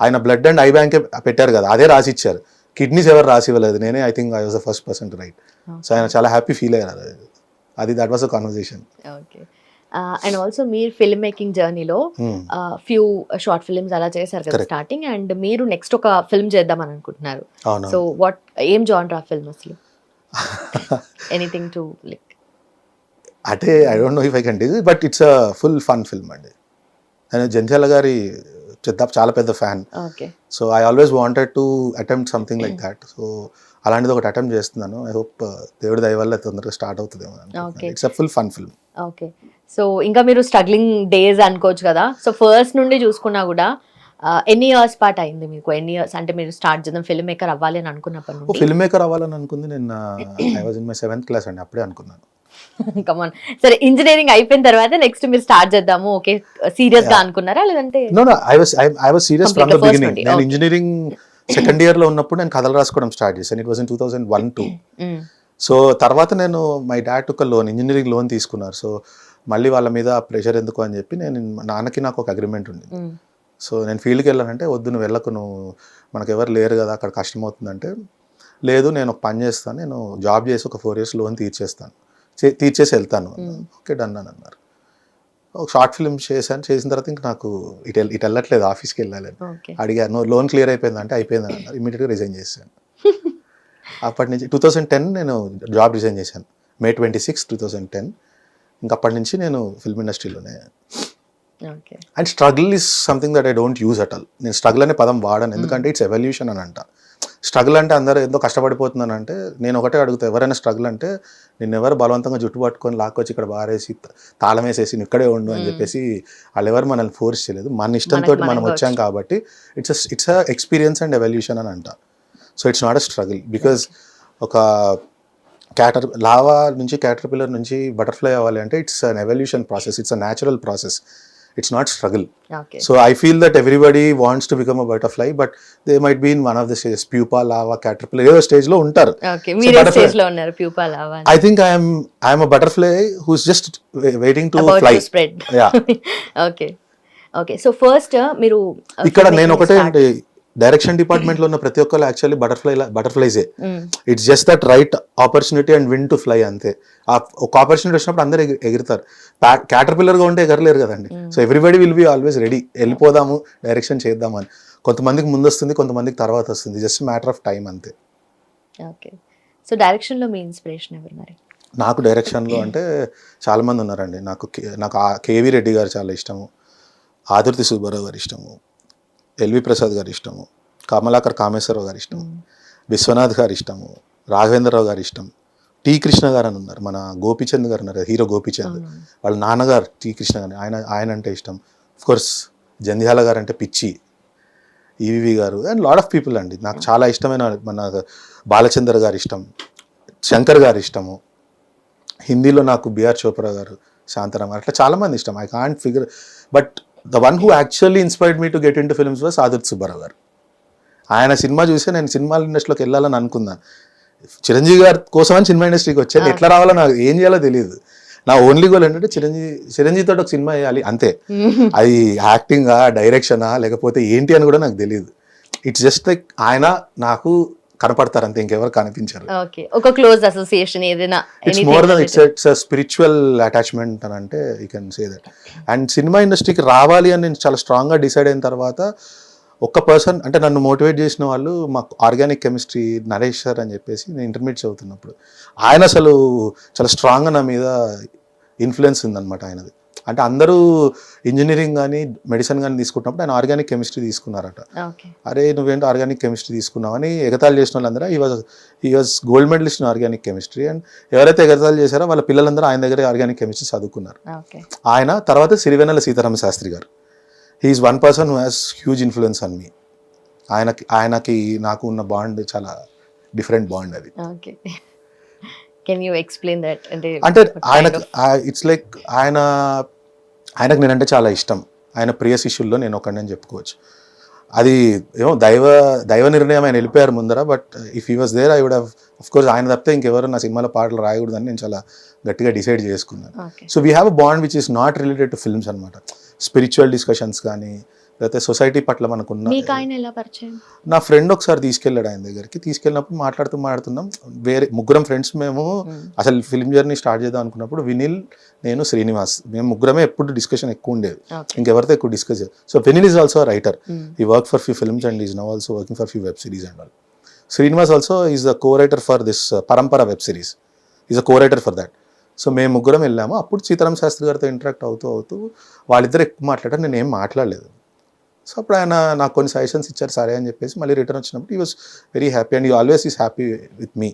Speaker 2: ఆయన బ్లడ్ అండ్ ఐ బ్యాంకే పెట్టారు కదా, అదే రాసి ఇచ్చారు. కిడ్నీస్ ఎవరు రాసి ఇవ్వలేదు, నేనే. I think I was the first person to write. So ఆయన చాలా హ్యాపీ ఫీల్ అయ్యారు. That was a conversation.
Speaker 1: Okay, and also మీరు ఫిల్మ్ మేకింగ్ జర్నీలో ఫ్యూ షార్ట్ ఫిల్మ్స్ అలా చేశారు కదా స్టార్టింగ్, అండ్ మీరు నెక్స్ట్ ఒక ఫిల్మ్ చేద్దామని అనుకుంటున్నారు. సో వాట్, ఏం జానర్ ఆఫ్ ఫిల్మ్ అసలు? Anything to like?
Speaker 2: అంటే I don't know if I can do it, but it's a full fun film అండి. నేను జంధ్యాల గారి చాలా పెద్ద fan. So I always wanted to attempt something like that. So అలాంటిది ఒకటి attempt చేస్తున్నాను. ఐ హోప్ దేవుడి దయ వల్ల తొందరగా స్టార్ట్ అవుతుందేమో. It's a full fun film.
Speaker 1: Okay, so ఇంకా మీరు స్ట్రగ్లింగ్ డేస్ అనుకోవచ్చు కదా. సో ఫస్ట్ నుండి చూసుకున్నా కూడా ఎన్ని ఇయర్స్ పాటు అయింది మీకు? ఎన్ని ఇయర్స్ అంటే మీరు స్టార్ట్ చేద్దాం ఫిల్మ్ మేకర్ అవ్వాలి అని అనుకున్నప్పుడు?
Speaker 2: ఫిల్మ్ మేకర్ అవ్వాలని అనుకుంది నేను I was in my 7th class అండి, అప్పుడే అనుకున్నాను.
Speaker 1: కమాన్, సరే ఇంజనీరింగ్ అయిపోయిన తర్వాత నెక్స్ట్ మీరు స్టార్ట్ చేద్దాము ఓకే సీరియస్ గా అనుకున్నారా లేదంటే?
Speaker 2: No I was serious from the beginning. నేను ఇంజనీరింగ్ సెకండ్ ఇయర్ లో ఉన్నప్పుడు నేను కథలు రాసుకోవడం స్టార్ట్ చేశాను. It was in 2001-2. సో తర్వాత నేను my dad took loan, engineering loan తీసుకున్నారు. సో మళ్ళీ వాళ్ళ మీద ప్రెషర్ ఎందుకు అని చెప్పి నేను నాన్నకి నాకు ఒక అగ్రిమెంట్ ఉంది. సో నేను ఫీల్డ్కి వెళ్ళానంటే వద్దు నువ్వు వెళ్ళకు, నువ్వు మనకు ఎవరు లేరు కదా అక్కడ కష్టం అవుతుందంటే, లేదు నేను ఒక పని చేస్తాను, నేను జాబ్ చేసి ఒక 4 years లోన్ తీర్చేసి వెళ్తాను. ఓకే డన్ అని అన్నారు. ఒక షార్ట్ ఫిల్మ్ చేసిన తర్వాత ఇంకా నాకు ఇటు వెళ్ళట్లేదు, ఆఫీస్కి వెళ్ళాలని అడిగాను. నువ్వు లోన్ క్లియర్ అయిపోయిందంటే అయిపోయిందని అన్నారు. ఇమీడియట్గా రిజైన్ చేశాను. అప్పటి నుంచి 2010 నేను జాబ్ రిజైన్ చేశాను. May 26, 2010. ఇంకా అప్పటి నుంచి నేను ఫిల్మ్ ఇండస్ట్రీలోనే. And struggle is something that I don't use at all. నేను స్ట్రగుల్ అనే పదం వాడను, ఎందుకంటే ఇట్స్ ఎవల్యూషన్ అని అంట. స్ట్రగుల్ అంటే అందరూ ఎంతో కష్టపడిపోతున్నాను అంటే, నేను ఒకటే అడుగుతా, ఎవరైనా స్ట్రగుల్ అంటే నిన్ను ఎవరు బలవంతంగా జుట్టు పట్టుకొని లాక్కొచ్చి ఇక్కడ బారేసి తాళం వేసేసి నువ్వు ఇక్కడే ఉండు అని చెప్పేసి వాళ్ళు ఎవరు మనల్ని ఫోర్స్ చేయలేదు. మన ఇష్టంతో మనం వచ్చాం కాబట్టి it's a experience and evolution అని అంట. So it's not a struggle, because ఒక లావా నుంచి క్యాటర్పిల్లర్ నుంచి బటర్ఫ్లై అవ్వాలి అంటే it's an evolution process, it's a natural process, it's not struggle. So I feel that everybody wants to become a butterfly, but they might be in one of the stages, pupa, larva, caterpillar, ఏదో stage లో ఉంటారు.
Speaker 1: మీరు ఏ stage లో ఉన్నారు? pupa, larva.
Speaker 2: I think I am a butterfly who's just waiting to
Speaker 1: about
Speaker 2: fly.
Speaker 1: to spread.
Speaker 2: Yeah.
Speaker 1: Okay. So first మీరు
Speaker 2: ఇక్కడ నేను ఒకటే అంటే డైరెక్షన్ డిపార్ట్మెంట్ లో ఉన్న ప్రతి ఒక్కరు యాక్చువల్లీ బటర్ఫ్లైజే. It's just that right opportunity and win to fly అంతే. ఒక ఆపర్చునిటీ వచ్చినప్పుడు అందరూ ఎగురుతారు. క్యాటర్పిల్లర్ గా ఉంటే ఎగరలేరు కదండి. So everybody will be always ready, వెళ్ళిపోదాము డైరెక్షన్ చేద్దామని. కొంతమందికి ముందు వస్తుంది, కొంతమందికి తర్వాత వస్తుంది, జస్ట్ మ్యాటర్ ఆఫ్ టైం అంతే.
Speaker 1: ఓకే. సో డైరెక్షన్ లో మీ ఇన్స్పిరేషన్ ఎవరు మరి?
Speaker 2: నాకు డైరెక్షన్లో అంటే చాలామంది ఉన్నారండి. నాకు కేవీ రెడ్డి గారు చాలా ఇష్టము, ఆదుర్తి సుబ్బారావు గారు ఇష్టము, ఎల్వి ప్రసాద్ గారు ఇష్టము, కమలాకర్ కామేశ్వరరావు గారు ఇష్టము, విశ్వనాథ్ గారు ఇష్టము, రాఘవేంద్రరావు గారు ఇష్టం, టి కృష్ణ గారు అని ఉన్నారు, మన గోపీచంద్ గారు ఉన్నారు, హీరో గోపీచంద్ వాళ్ళ నాన్నగారు టి కృష్ణ గారు, ఆయన అంటే ఇష్టం. కోర్స్ జంధ్యాల గారు అంటే పిచ్చి, ఈవి గారు అండ్ లాట్ ఆఫ్ పీపుల్ అండి. నాకు చాలా ఇష్టమైన మన బాలచంద్ర గారు ఇష్టం, శంకర్ గారు ఇష్టము, హిందీలో నాకు బిఆర్ చోప్రా గారు, శాంతారాం గారు, అట్లా చాలామంది ఇష్టం. I can't figure, but the one who actually inspired me to get in to films was Adurthi Subbarao గారు. ఆయన సినిమా చూసి నేను సినిమా ఇండస్ట్రీలోకి వెళ్ళాలని అనుకున్నాను. చిరంజీవి గారి కోసమని సినిమా ఇండస్ట్రీకి వచ్చాను. ఎట్లా రావాలో నాకు ఏం చేయాలో తెలియదు. నా ఓన్లీ గోల్ ఏంటంటే చిరంజీవి తోటి ఒక సినిమా వేయాలి అంతే. అది యాక్టింగా, డైరెక్షనా, లేకపోతే ఏంటి అని కూడా నాకు తెలియదు. ఇట్స్ జస్ట్ లైక్ ఆయన నాకు కనపడతారు అంతే, ఇంకెవరు కనిపించారు.
Speaker 1: ఒక క్లోజ్ అసోసియేషన్ ఏదైనా.
Speaker 2: It's more than it's spiritual attachment అని అంటే you can say that. And cinema ఇండస్ట్రీకి రావాలి అని నేను చాలా స్ట్రాంగ్గా డిసైడ్ అయిన తర్వాత ఒక్క పర్సన్ అంటే నన్ను మోటివేట్ చేసిన వాళ్ళు, మాకు ఆర్గానిక్ కెమిస్ట్రీ నరేష్ సార్ అని చెప్పేసి, నేను ఇంటర్మీడియట్ చదువుతున్నప్పుడు ఆయన అసలు చాలా స్ట్రాంగ్గా నా మీద ఇన్ఫ్లుయెన్స్ ఉందన్నమాట ఆయనది. అంటే అందరూ ఇంజనీరింగ్ కానీ మెడిసిన్ కానీ తీసుకుంటున్నప్పుడు ఆయన ఆర్గానిక్ కెమిస్ట్రీ తీసుకున్నారట. అరే నువ్వేంటో ఆర్గానిక్ కెమిస్ట్రీ తీసుకున్నావు అని ఎగతాళి చేసిన వాళ్ళందరూ ఈ was gold medallist in organic chemistry. And ఎవరైతే ఎగతాళి చేశారో వాళ్ళ పిల్లలందరూ ఆయన దగ్గర ఆర్గానిక్ కెమిస్ట్రీ చదువుకున్నారు. ఆయన తర్వాత సిరివెన్నెల సీతారామ శాస్త్రి గారు, he's one person who has huge influence on me. ఆయనకి నాకు ఉన్న బాండ్ చాలా డిఫరెంట్ బాండ్ అది.
Speaker 1: Can you explain that?
Speaker 2: అంటే ఆయనకు ఇట్స్ లైక్ ఆయనకు నేనంటే చాలా ఇష్టం. ఆయన ప్రియ శిష్యుల్లో నేను ఒకడిని చెప్పుకోవచ్చు. అది ఏమో దైవ నిర్ణయం. ఆయన వెళ్ళిపోయారు ముందర, but if he was there I would have, of course ఆయన తప్పితే ఇంకెవరు నా సినిమాలో పాటలు రాయకూడదని నేను చాలా గట్టిగా డిసైడ్ చేసుకున్నాను. So we have a bond which is not related to films అనమాట. స్పిరిచువల్ డిస్కషన్స్ కానీ, లేకపోతే సొసైటీ పట్ల మనకున్న. నా ఫ్రెండ్ ఒకసారి తీసుకెళ్ళాడు ఆయన దగ్గరికి. తీసుకెళ్ళినప్పుడు మాట్లాడుతున్నాం. వేరే ముగ్గురం ఫ్రెండ్స్ మేము అసలు ఫిల్మ్ జర్నీ స్టార్ట్ చేద్దాం అనుకున్నప్పుడు వినిల్, నేను, శ్రీనివాస్, మేము ముగ్గురమే ఎప్పుడు డిస్కషన్ ఎక్కువ ఉండేది, ఇంకెవరితో ఎక్కువ డిస్కస్ చేయదు. So Vinil is also writer, he work for few films and is now also working for few web series and all. Srinivas also is the co-writer for this Parampara web series, is a co-writer for that. So మేము ముగ్గురం వెళ్ళాము. అప్పుడు సీతారామ శాస్త్రి గారితో interact అవుతూ వాళ్ళిద్దరు ఎక్కువ మాట్లాడారు, నేను ఏం మాట్లాడలేదు. సో అప్పుడు ఆయన నాకు కొన్ని సజెషన్స్ ఇచ్చారు, సరే అని చెప్పేసి మళ్ళీ రిటర్న్ వచ్చినప్పుడు he was very happy and he always is happy with me.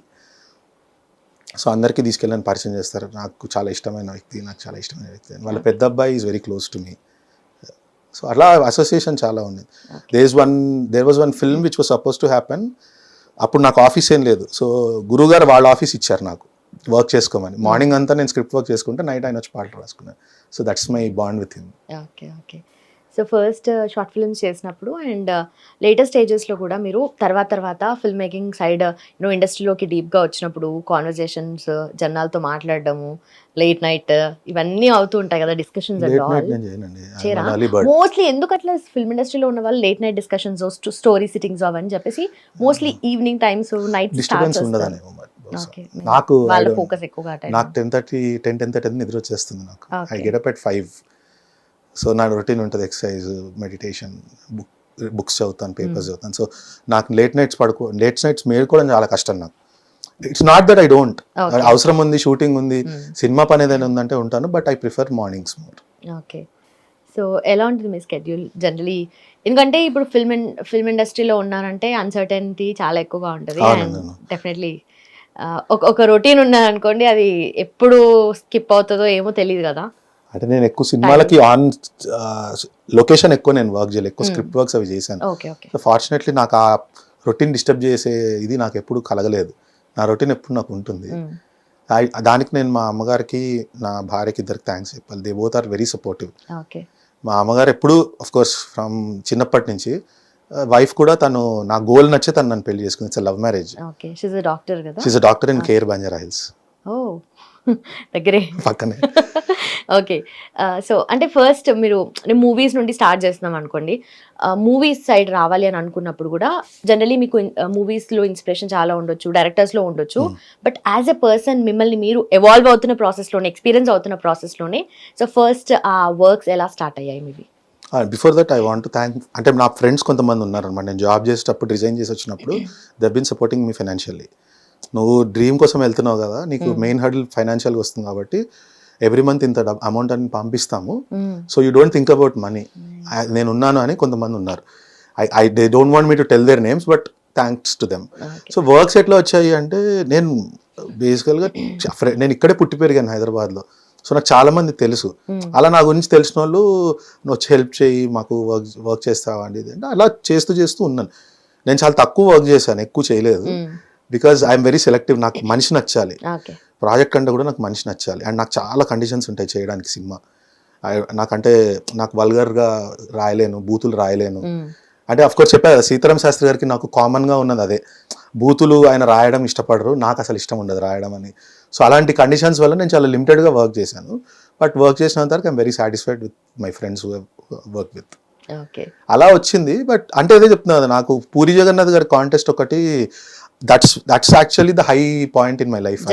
Speaker 2: So అందరికీ తీసుకెళ్ళని పరిచయం చేస్తారు. నాకు చాలా ఇష్టమైన వ్యక్తి, వాళ్ళ పెద్ద అబ్బాయి is very close to me. So అట్లా అసోసియేషన్ చాలా ఉంది. There was one film which was suppose to happen. అప్పుడు నాకు ఆఫీస్ ఏం లేదు. సో గురువుగారు వాళ్ళ ఆఫీస్ ఇచ్చారు నాకు వర్క్ చేసుకోమని. మార్నింగ్ అంతా నేను స్క్రిప్ట్ వర్క్ చేసుకుంటే నైట్ ఆయన వచ్చి పాటలు రాసుకున్నాను. So that's my bond with him.
Speaker 1: Okay. So first short films చేసినప్పుడు అండ్ లేటెస్ట్ స్టేజెస్లో కూడా మీరు తర్వాత ఫిల్మ్ మేకింగ్ సైడ్ ఇండస్ట్రీలోకి డీప్గా వచ్చినప్పుడు కాన్వర్జేషన్స్ జనాలతో మాట్లాడడము లేట్ నైట్ ఇవన్నీ అవుతూ ఉంటాయి కదా discussions and
Speaker 2: late
Speaker 1: all
Speaker 2: night నేను చేయనండి
Speaker 1: చేయరా?
Speaker 2: early bird.
Speaker 1: మోస్ట్లీ ఎందుకు అట్లా ఫిల్మ్ ఇండస్ట్రీలో ఉన్న వాళ్ళు late night discussions story sittings అవని చెప్పేసి mostly evening times night
Speaker 2: disturbance ఉండదనేమో మరి బహుశా.
Speaker 1: ఓకే
Speaker 2: నాకు
Speaker 1: వాళ్ళ ఫోకస్ ఎక్కువగా ఆ time.
Speaker 2: నాకు 10:30 నిద్ర వచ్చేస్తుంది నాకు.
Speaker 1: Okay.
Speaker 2: I get up at 5. So నా రొటీన్ ఉంటుంది, ఎక్సర్సైజ్, మెడిటేషన్, బుక్స్ చదువుతాను, పేపర్స్ చదువుతాను. సో నాకు లేట్ నైట్స్ మేలుకోవడం చాలా కష్టం నాకు. It's not that I don't,
Speaker 1: Okay.
Speaker 2: అవసరం ఉంది, షూటింగ్ ఉంది, సినిమా పని ఏదైనా ఉందంటే ఉంటాను, but I prefer mornings more.
Speaker 1: Okay. So ఎలా ఉంటుంది మీ స్కెడ్యూల్ జనరలీ? ఎందుకంటే ఇప్పుడు ఫిల్మ్ ఇండస్ట్రీలో ఉన్నారంటే అన్సర్టెనిటీ చాలా ఎక్కువగా ఉంటుంది అండ్
Speaker 2: అవునండి.
Speaker 1: డెఫినెట్లీ ఒక రొటీన్ ఉన్నారనుకోండి, అది ఎప్పుడు స్కిప్ అవుతుందో ఏమో తెలియదు కదా.
Speaker 2: అంటే నేను ఎక్కువ సినిమాలకి ఆన్ లొకేషన్ ఎక్కువ నేను వర్క్ చేయలేదు, ఎక్కువ స్క్రిప్ట్ వర్క్స్ అవి చేశాను.
Speaker 1: ఓకే ఓకే
Speaker 2: సో ఫార్చునేట్లీ నాకు ఆ రొటీన్ డిస్టర్బ్ చేసే ఇది నాకు ఎప్పుడు కలగలేదు. నా రొటీన్ ఎప్పుడు నాకు ఉంటుంది. దానికి నేను మా అమ్మగారికి, నా భార్యకి ఇద్దరికి థ్యాంక్స్ చెప్పాలి. They both are very supportive.
Speaker 1: Okay
Speaker 2: మా అమ్మగారు ఎప్పుడు ఆఫ్ కోర్స్ ఫ్రమ్ చిన్నప్పటి నుంచి, వైఫ్ కూడా తను నా గోల్ నచ్చే తను నన్ను పెళ్లి చేసుకుంది. It's love marriage.
Speaker 1: Okay. She's a doctor కదా.
Speaker 2: She's a doctor in Care Banjara Hills.
Speaker 1: ఓ దగ్గరే
Speaker 2: పక్కనే.
Speaker 1: ఓకే. సో అంటే ఫస్ట్ మీరు మూవీస్ నుండి స్టార్ట్ చేస్తున్నాం అనుకోండి, మూవీస్ సైడ్ రావాలి అని అనుకున్నప్పుడు కూడా జనరలీ మీకు మూవీస్లో ఇన్స్పిరేషన్ చాలా ఉండొచ్చు, డైరెక్టర్స్లో ఉండొచ్చు, బట్ యాజ్ ఎ పర్సన్ మిమ్మల్ని మీరు ఎవాల్వ్ అవుతున్న ప్రాసెస్లోనే, ఎక్స్పీరియన్స్ అవుతున్న ప్రాసెస్లోనే, సో ఫస్ట్ ఆ వర్క్స్ ఎలా స్టార్ట్ అయ్యాయి మీవి?
Speaker 2: Before that I want to thank, అంటే నా ఫ్రెండ్స్ కొంతమంది ఉన్నారనమాట. నేను జాబ్ చేసేటప్పుడు రిజైన్ చేసి వచ్చినప్పుడు they been supporting me financially. నువ్వు డ్రీమ్ కోసం వెళ్తున్నావు కదా, నీకు మెయిన్ హర్డిల్ ఫైనాన్షియల్గా వస్తుంది కాబట్టి ఎవ్రీ మంత్ ఇంత అమౌంట్ అని పంపిస్తాము, so you don't think about money, నేను ఉన్నాను అని కొంతమంది ఉన్నారు. I they don't want me to tell their names, but thanks to them. So works ఎట్లా వచ్చాయి అంటే, నేను బేసికల్గా నేను ఇక్కడే పుట్టి పెరిగాను హైదరాబాద్లో. సో నాకు చాలా మంది తెలుసు. అలా నా గురించి తెలిసిన వాళ్ళు, నువ్వు వచ్చి హెల్ప్ చేయి, మాకు వర్క్ చేస్తావా అండి అంటే అలా చేస్తూ ఉన్నాను. నేను చాలా తక్కువ వర్క్ చేశాను, ఎక్కువ చేయలేదు. Because I'm very selective. నాకు మనిషి నచ్చాలి, ప్రాజెక్ట్ అంటే కూడా నాకు మనిషి నచ్చాలి. అండ్ నాకు చాలా కండిషన్స్ ఉంటాయి చేయడానికి సినిమా. నాకు వల్గర్గా రాయలేను, బూతులు రాయలేను. అంటే అఫ్ కోర్స్ చెప్పారు కదా, సీతారాం శాస్త్రి గారికి నాకు కామన్గా ఉన్నది అదే, బూతులు ఆయన రాయడం ఇష్టపడరు, నాకు అసలు ఇష్టం ఉండదు రాయడం అని. సో అలాంటి కండిషన్స్ వల్ల నేను చాలా లిమిటెడ్గా వర్క్ చేశాను. బట్ వర్క్ చేసినంత వరకు I'm very satisfied with my friends who work with. అలా వచ్చింది. బట్ అంటే అదే చెప్తున్నా కదా, నాకు పూరి జగన్నాథ్ గారి కాంటెస్ట్ ఒకటి, that's actually the high point in my life.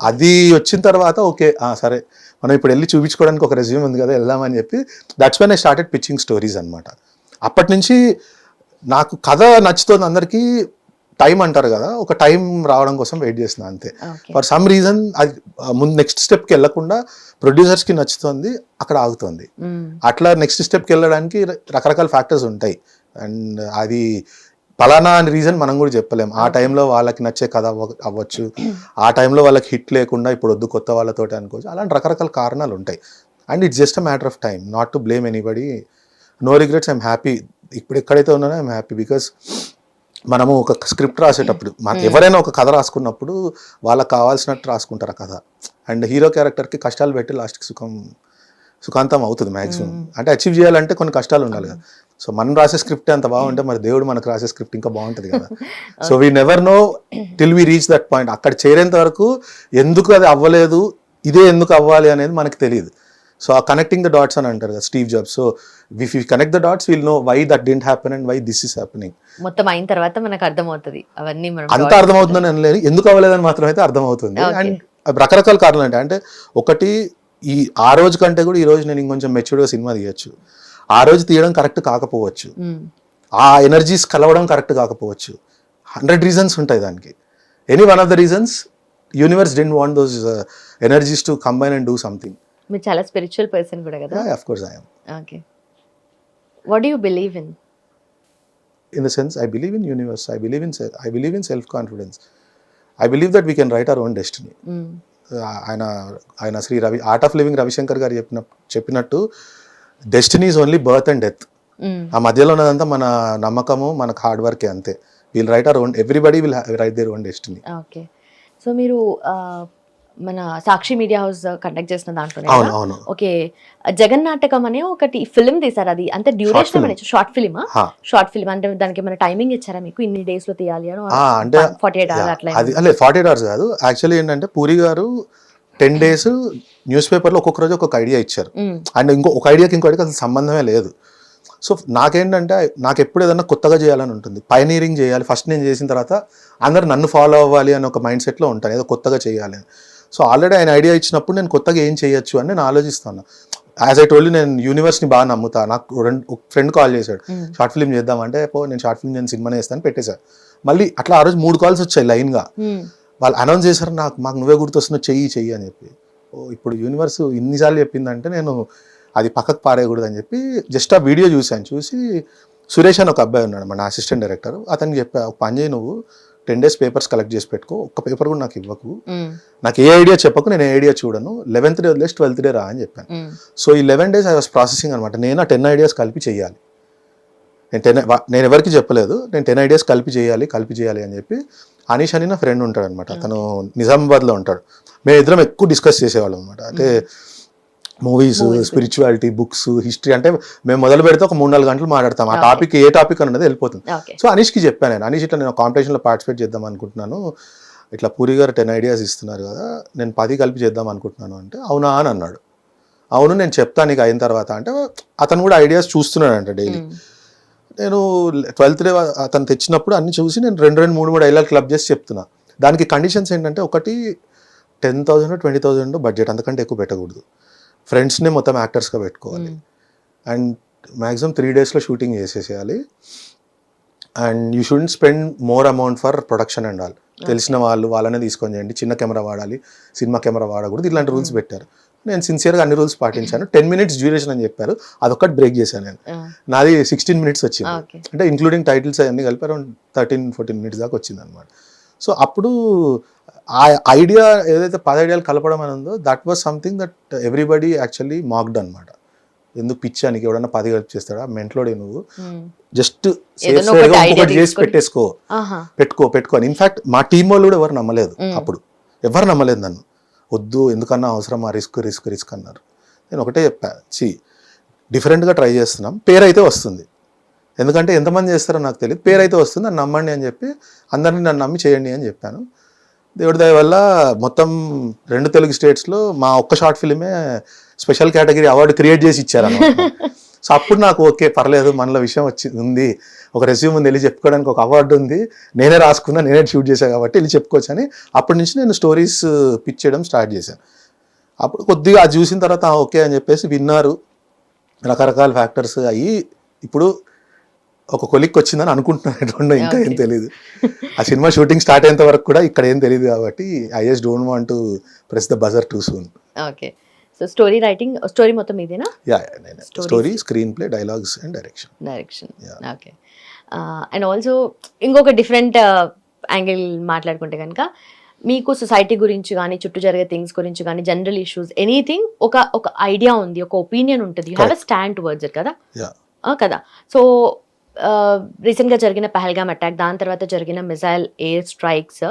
Speaker 2: అది వచ్చిన తర్వాత ఓకే సరే మనం ఇప్పుడు వెళ్ళి చూపించుకోవడానికి ఒక రెజ్యూమ్ ఉంది కదా, వెళ్దామని చెప్పి that's when I started pitching stories అనమాట. అప్పటి నుంచి నాకు కథ నచ్చుతుంది. అందరికీ టైం అంటారు కదా, ఒక టైం రావడం కోసం వెయిట్ చేస్తున్నా అంతే. ఫర్ సమ్ రీజన్ అది ముందు నెక్స్ట్ స్టెప్కి వెళ్ళకుండా ప్రొడ్యూసర్స్కి నచ్చుతుంది, అక్కడ ఆగుతుంది. అట్లా నెక్స్ట్ స్టెప్కి వెళ్ళడానికి రకరకాల ఫ్యాక్టర్స్ ఉంటాయి. అండ్ అది పలానా అని రీజన్ మనం కూడా చెప్పలేం. ఆ టైంలో వాళ్ళకి నచ్చే కథ అవ్వచ్చు, ఆ టైంలో వాళ్ళకి హిట్ లేకుండా ఇప్పుడు వద్దు కొత్త వాళ్ళతోటి అనుకోవచ్చు. అలాంటి రకరకాల కారణాలు ఉంటాయి. And it's just a matter of time, not to blame anybody. No regrets, I'm happy. ఇప్పుడు ఎక్కడైతే ఉన్నానో ఐఎమ్ హ్యాపీ. బికాస్ మనము ఒక స్క్రిప్ట్ రాసేటప్పుడు, ఎవరైనా ఒక కథ రాసుకున్నప్పుడు వాళ్ళకి కావాల్సినట్టు రాసుకుంటారు ఆ కథ. అండ్ హీరో క్యారెక్టర్కి కష్టాలు పెట్టి లాస్ట్కి సుఖాంతం అవుతుంది మ్యాక్సిమం. అంటే అచీవ్ చేయాలంటే కొన్ని కష్టాలు ఉండాలి కదా. సో మనం రాసే స్క్రిప్ట్ అంత బాగుంటే మరి దేవుడు మనకు రాసే స్క్రిప్ట్ ఇంకా బాగుంటుంది కదా. So we never know till we reach that point. అక్కడ చేరేంత వరకు ఎందుకు అది అవ్వలేదు, ఇదే ఎందుకు అవ్వాలి అనేది మనకు తెలియదు. సో ఆ కనెక్టింగ్ ద డాట్స్ అని అంటారు కదా Steve Jobs. So if you connect the dots will know why that didn't happen and why this is happening.
Speaker 1: మొత్తం అయిన తర్వాత మనకు అర్థమవుతుంది అవన్నీ.
Speaker 2: అంత అర్థమవుతుందని అనలేదు, ఎందుకు అవ్వలేదని మాత్రం అయితే అర్థమవుతుంది. అండ్ రకరకాల కారణాలు అంటే ఒకటి, ఆ రోజు కంటే కూడా ఈ రోజు నేను ఇంకొంచెం మెచ్యూర్డ్గా సినిమా తీయచ్చు. ఆ రోజు తీయడం కరెక్ట్ కాకపోవచ్చు, ఆ ఎనర్జీస్ కలవడం కరెక్ట్ కాకపోవచ్చు. 100 రీజన్స్ ఉంటాయి దానికి. Any one of the reasons universe didn't want those energies to combine and do something.
Speaker 1: మీరు చాలా స్పిరిచువల్ పర్సన్ కూడా కదా.
Speaker 2: Of course I am.
Speaker 1: Okay. What do you believe in?
Speaker 2: In the sense, I believe in universe. I believe in self-confidence. I believe that we can write our own destiny. ఆయన Shri art of living Ravishankar గారు చెప్పినట్టు destiny is only birth and death. ఆ మధ్యలో ఉన్నదంతా మన నమ్మకము, మనకు hard వర్కే అంతే. Will write our own, everybody will write their own destiny.
Speaker 1: Okay. So మీరు మన సాక్షి మీడియా హౌస్ కండక్ట్ చేసిన దాంట్లో
Speaker 2: అవును అవును
Speaker 1: ఓకే జగన్ నాటకం అనే ఒకటి ఫిల్మ్ తీసారు, అది అంతే duration short film short film అంటే దానికి మన టైమింగ్ ఇచ్చారా మీకు ఇన్ని డేస్ లో తీయాలి అని
Speaker 2: అంటే
Speaker 1: 48 hours అట్లా
Speaker 2: అది అదే 48 hours కాదు యాక్చువల్లీ ఏంటంటే పూరి గారు 10 days న్యూస్ పేపర్లో ఒక్కొక్క రోజు ఒక్కొక్క ఐడియా ఇచ్చారు అండ్ ఒక ఐడియాకి ఇంకోటికి అసలు సంబంధమే లేదు. సో నాకేంటంటే నాకు ఎప్పుడు ఏదన్నా కొత్తగా చేయాలని ఉంటుంది, పైనీరింగ్ చేయాలి, ఫస్ట్ నేను చేసిన తర్వాత అందరు నన్ను ఫాలో అవ్వాలి అని ఒక మైండ్ సెట్లో ఉంటాను, ఏదో కొత్తగా చేయాలి. సో ఆల్రెడీ ఆయన ఐడియా ఇచ్చినప్పుడు నేను కొత్తగా ఏం చేయొచ్చు అని నేను ఆలోచిస్తాను. యాజ్ ఐ టోల్డ్ నేను యూనివర్స్ని బాగా నమ్ముతా. నాకు ఒక ఫ్రెండ్ కాల్ చేశాడు షార్ట్ ఫిల్మ్ చేద్దామంటే నేను షార్ట్ ఫిల్మ్ నేను సినిమానే చేస్తాను పెట్టేశాను. మళ్ళీ అట్లా ఆ రోజు 3 calls వచ్చాయి లైన్గా. వాళ్ళు అనౌన్స్ చేశారు మాకు నువ్వే గుర్తొస్తున్నావు చెయ్యి అని చెప్పి. ఇప్పుడు యూనివర్స్ ఇన్నిసార్లు చెప్పిందంటే నేను అది పక్కకు పారేయకూడదు అని చెప్పి జస్ట్ ఆ వీడియో చూసి సురేష్ అని ఒక అబ్బాయి ఉన్నాడు మన అసిస్టెంట్ డైరెక్టర్, అతనికి చెప్పా ఒక పని చేయి నువ్వు 10 days పేపర్స్ కలెక్ట్ చేసి పెట్టుకో, ఒక్క పేపర్ కూడా నాకు ఇవ్వకు, నాకు ఏ ఐడియా చెప్పకు, నేను ఏ ఐడియా చూడను, 11th day వదిలేసి 12th day రా అని చెప్పాను. సో ఈ 11 days ఐ వాస్ ప్రాసెసింగ్ అనమాట. నేను ఆ 10 ideas కలిపి చేయాలి. నేను ఎవరికి చెప్పలేదు, నేను 10 ideas కలిపి చేయాలి అని చెప్పి. అనీష్ అని నా ఫ్రెండ్ ఉంటాడు అనమాట, అతను నిజామాబాద్లో ఉంటాడు. మేము ఇద్దరం ఎక్కువ డిస్కస్ చేసేవాళ్ళం అనమాట. అంటే మూవీస్, స్పిరిచువాలిటీ, బుక్స్, హిస్టరీ, అంటే మేము మొదలు పెడితే ఒక 3-4 గంటలు మాట్లాడతాం. ఆ టాపిక్ ఏ టాపిక్ అన్నది వెళ్ళిపోతుంది. సో అనీష్కి చెప్పాను నేను, అనీష్ ఇట్లా నేను కాంపిటీషన్లో పార్టిసిపేట్ చేద్దాం అనుకుంటున్నాను, ఇట్లా పూరి గారు 10 ideas ఇస్తున్నారు కదా, నేను 10 కలిపి చేద్దాం అనుకుంటున్నాను అంటే అవునా అని అన్నాడు. అవును నేను చెప్తాను నీకు అయిన తర్వాత అంటే. అతను కూడా ఐడియాస్ చూస్తున్నాడంట డైలీ. నేను 12th day అతను తెచ్చినప్పుడు అన్ని చూసి నేను 2-3 డైలాగ్ క్లబ్ చేసి చెప్తున్నా. దానికి కండిషన్స్ ఏంటంటే ఒకటి 10,000 20,000 బడ్జెట్, అంతకంటే ఎక్కువ పెట్టకూడదు, ఫ్రెండ్స్ని మొత్తం యాక్టర్స్గా పెట్టుకోవాలి, అండ్ మ్యాక్సిమం 3 daysలో షూటింగ్ చేసేసేయాలి, and you shouldn't spend more amount for production and all. తెలిసిన వాళ్ళనే తీసుకొని చేయండి, చిన్న కెమెరా వాడాలి, సినిమా కెమెరా వాడకూడదు, ఇలాంటి రూల్స్ పెట్టారు. నేను సిన్సియర్గా అన్ని రూల్స్ పాటించాను. 10 minutes డ్యూరేషన్ అని చెప్పారు, అదొక్కటి బ్రేక్ చేశాను నేను. నాది 16 minutes వచ్చింది, అంటే ఇంక్లూడింగ్ టైటిల్స్ అవన్నీ కలిపి అరౌండ్ 13-14 minutes దాకా వచ్చింది అనమాట. సో అప్పుడు ఆ ఐడియా ఏదైతే 10 ideas కలపడం అని ఉందో that was something that everybody actually mocked అనమాట. ఎందుకు పిచ్చానికి ఎవడన్నా 10 కలిపి చేస్తాడా, మెంట్లోడే నువ్వు, జస్ట్ ఒకటి చేసి పెట్టుకో అని. ఇన్ఫాక్ట్ మా టీం వాళ్ళు కూడా ఎవరు నమ్మలేదు అప్పుడు, ఎవరు నమ్మలేదు నన్ను. వద్దు ఎందుకన్నా అవసరం, ఆ రిస్క్ అన్నారు. నేను ఒకటే చెప్పా, డిఫరెంట్గా ట్రై చేస్తున్నాం, పేరు అయితే వస్తుంది, ఎందుకంటే ఎంతమంది చేస్తారో నాకు తెలియదు, పేరు అయితే వస్తుంది, నన్ను నమ్మండి అని చెప్పి అందరినీ నన్ను నమ్మి చేయండి అని చెప్పాను. దేవుడి దయ వల్ల మొత్తం 2 తెలుగు స్టేట్స్లో మా ఒక్క షార్ట్ ఫిల్మే స్పెషల్ కేటగిరీ అవార్డు క్రియేట్ చేసి ఇచ్చారన్నమాట. సో అప్పుడు నాకు ఓకే పర్లేదు, మనలో విషయం ఉంది, ఒక రెజ్యూమ్ ఉంది, వెళ్ళి చెప్పుకోవడానికి ఒక అవార్డు ఉంది, నేనే రాసుకున్నా, నేనే షూట్ చేశాను కాబట్టి వెళ్ళి చెప్పుకోవచ్చు అని అప్పటి నుంచి నేను స్టోరీస్ పిచ్ చేయడం స్టార్ట్ చేశాను. అప్పుడు కొద్దిగా అది చూసిన తర్వాత ఓకే అని చెప్పేసి విన్నారు, రకరకాల ఫ్యాక్టర్స్ అయ్యి ఇప్పుడు ఒక కొలిక్ వచ్చిందని అనుకుంటున్నాను, ఇంకా ఏం తెలియదు. ఆ సినిమా షూటింగ్ స్టార్ట్ అయ్యేంత వరకు కూడా ఇక్కడ ఏం తెలియదు కాబట్టి I just don't want to press the buzzer two soon.
Speaker 1: Okay, so story writing, story మొత్తం ఇదేనా?
Speaker 2: Yeah, story, screen play, dialogues and direction.
Speaker 1: Okay, and also ఇంకొక డిఫరెంట్ యాంగిల్ మాట్లాడుకుంటే కనుక మీకు సొసైటీ గురించి కానీ, చుట్టూ జరిగే థింగ్స్ గురించి కానీ, జనరల్ ఇష్యూస్, ఎనీథింగ్ ఒక ఐడియా ఉంది, ఒక ఒపీనియన్ ఉంటుంది, you have a stand towards it కదా. కదా, సో రీసెంట్గా జరిగిన పహల్గామ్ అటాక్, దాని తర్వాత జరిగిన మిసైల్ ఎయిర్ స్ట్రైక్స్,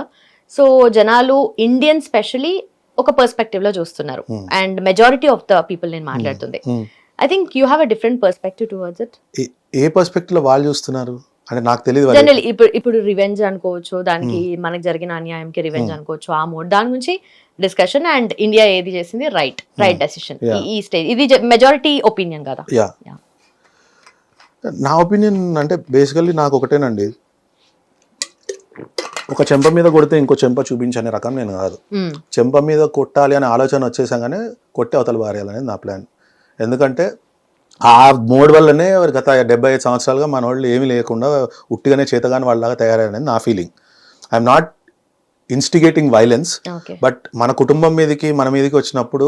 Speaker 1: సో జనాలు ఇండియన్ స్పెషలీ ఒక పర్స్పెక్టివ్లో చూస్తున్నారు, and majority of the people నేను మాట్లాడుతుంది. I think you have a different perspective towards it.
Speaker 2: ఏ పర్స్పెక్టివ్లో వాళ్ళు చూస్తున్నారు అంటే నాకు తెలియదు.
Speaker 1: జనరల్ ఇప్పుడు రివెంజ్ అనుకోవచ్చు, దానికి మనకు జరిగిన అన్యాయంకి రివెంజ్ అనుకోవచ్చు, ఆ మోడ్ దాని గురించి డిస్కషన్, అండ్ ఇండియా ఏది చేసింది రైట్ డెసిషన్, ఈ స్టేజ్ ఇది మెజారిటీ ఒపీనియన్ కదా.
Speaker 2: నా ఒపీనియన్ అంటే బేసికల్లీ నాకు ఒకటేనండి, ఒక చెంప మీద కొడితే ఇంకో చెంప చూపించనే రకం నేను కాదు. చెంప మీద కొట్టాలి అనే ఆలోచన వచ్చేసాగానే కొట్టి అవతల పారేయాలనేది నా ప్లాన్. ఎందుకంటే ఆ మోడ్ వల్లనే గత 75 సంవత్సరాలుగా మన వాళ్ళు ఏమీ లేకుండా ఉట్టిగానే చేతగాని వాళ్ళలాగా తయారనేది నా feeling. I'm not instigating violence, but మన కుటుంబం మీదకి మన మీదకి వచ్చినప్పుడు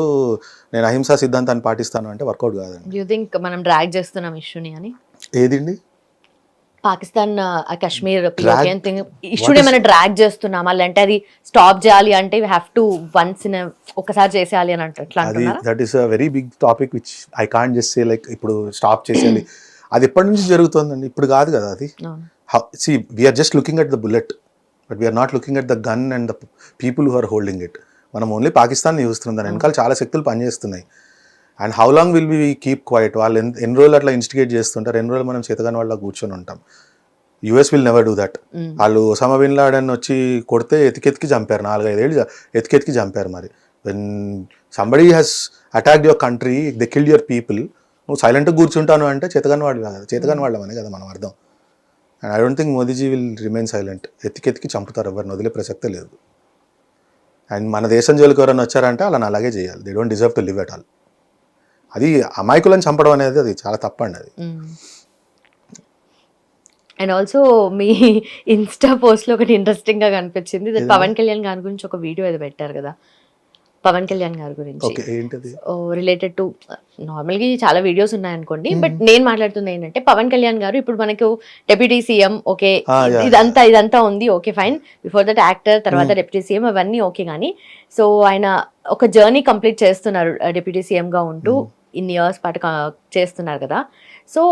Speaker 2: నేను అహింసా సిద్ధాంతాన్ని పాటిస్తాను అంటే వర్కౌట్ కాదండి.
Speaker 1: యూ థింక్ మనం డ్రాగ్ చేస్తున్నాం ఇష్యూని అని?
Speaker 2: ఏదండి?
Speaker 1: పాకిస్తాన్ కశ్మీర్ ఇష్యూని మనం డ్రాగ్ చేస్తున్నామా, లేదంటే అది స్టాప్ చేయాలి అంటే we have to once in ఒకసారి చేసేయాలి అని అంటున్నారా?
Speaker 2: That is a very big topic which I can't just say like ఇప్పుడు స్టాప్ చేసేయాలి. అది ఎప్పటి నుంచి జరుగుతుందండి, ఇప్పుడు కాదు కదా అది. We're just looking at the bullet, but we're not looking at the gun and the people who are holding it. మనం ఓన్లీ పాకిస్తాన్ చూస్తున్నాం, దాని వెనకాల చాలా శక్తులు పనిచేస్తున్నాయి. And how long will be keep quiet? వాళ్ళు ఎన్ని రోజులు అట్లా ఇన్స్టిగేట్ చేస్తుంటారు, ఎన్ని రోజులు మనం చేతగాని వాళ్ళ కూర్చొని ఉంటాం. US will never do that. వాళ్ళు ఒసామా బిన్ లాడెన్ వచ్చి కొడితే ఎతికెతికి చంపారు, 4-5 ఏళ్ళు ఎతికెతికి చంపారు. మరి when somebody has attacked your country, they killed your people, నువ్వు సైలెంట్గా కూర్చుంటాను అంటే చేతగాని వాళ్ళు కాదు, చేతగాని వాళ్ళమనే కదా మనం అర్థం. And I don't think Modiji will remain silent. ఎతికెతికి చంపుతారు, ఎవరిని వదిలే ప్రసక్తే లేదు. అండ్ మన దేశం జోలికి ఎవరైనా వచ్చారంటే వాళ్ళని అలాగే చేయాలి. They don't deserve to live at all. అది అమాయకులను చంపడం అనేది అది చాలా తప్పండి అది.
Speaker 1: అండ్ ఆల్సో మీ ఇన్స్టా పోస్ట్లో ఒకటి ఇంట్రెస్టింగ్గా కనిపించింది, పవన్ కళ్యాణ్ గారి గురించి ఒక వీడియో ఏదో పెట్టారు కదా, పవన్ కళ్యాణ్ గారి గురించి
Speaker 2: ఓకే, ఏంటది?
Speaker 1: రిలేటెడ్ టు నార్మల్గా చాలా వీడియోస్ ఉన్నాయనుకోండి, బట్ నేను మాట్లాడుతుంది ఏంటంటే పవన్ కళ్యాణ్ గారు ఇప్పుడు మనకు డెప్యూటీ సీఎం, ఓకే ఇదంతా ఉంది, okay fine, before that actor, తర్వాత డెప్యూటీ సీఎం, అవన్నీ ఓకే. కానీ సో ఆయన ఒక జర్నీ కంప్లీట్ చేస్తున్నారు డెప్యూటీ సీఎంగా ఉంటూ, ఇన్ని ఇయర్స్ పాటు చేస్తున్నారు కదా. So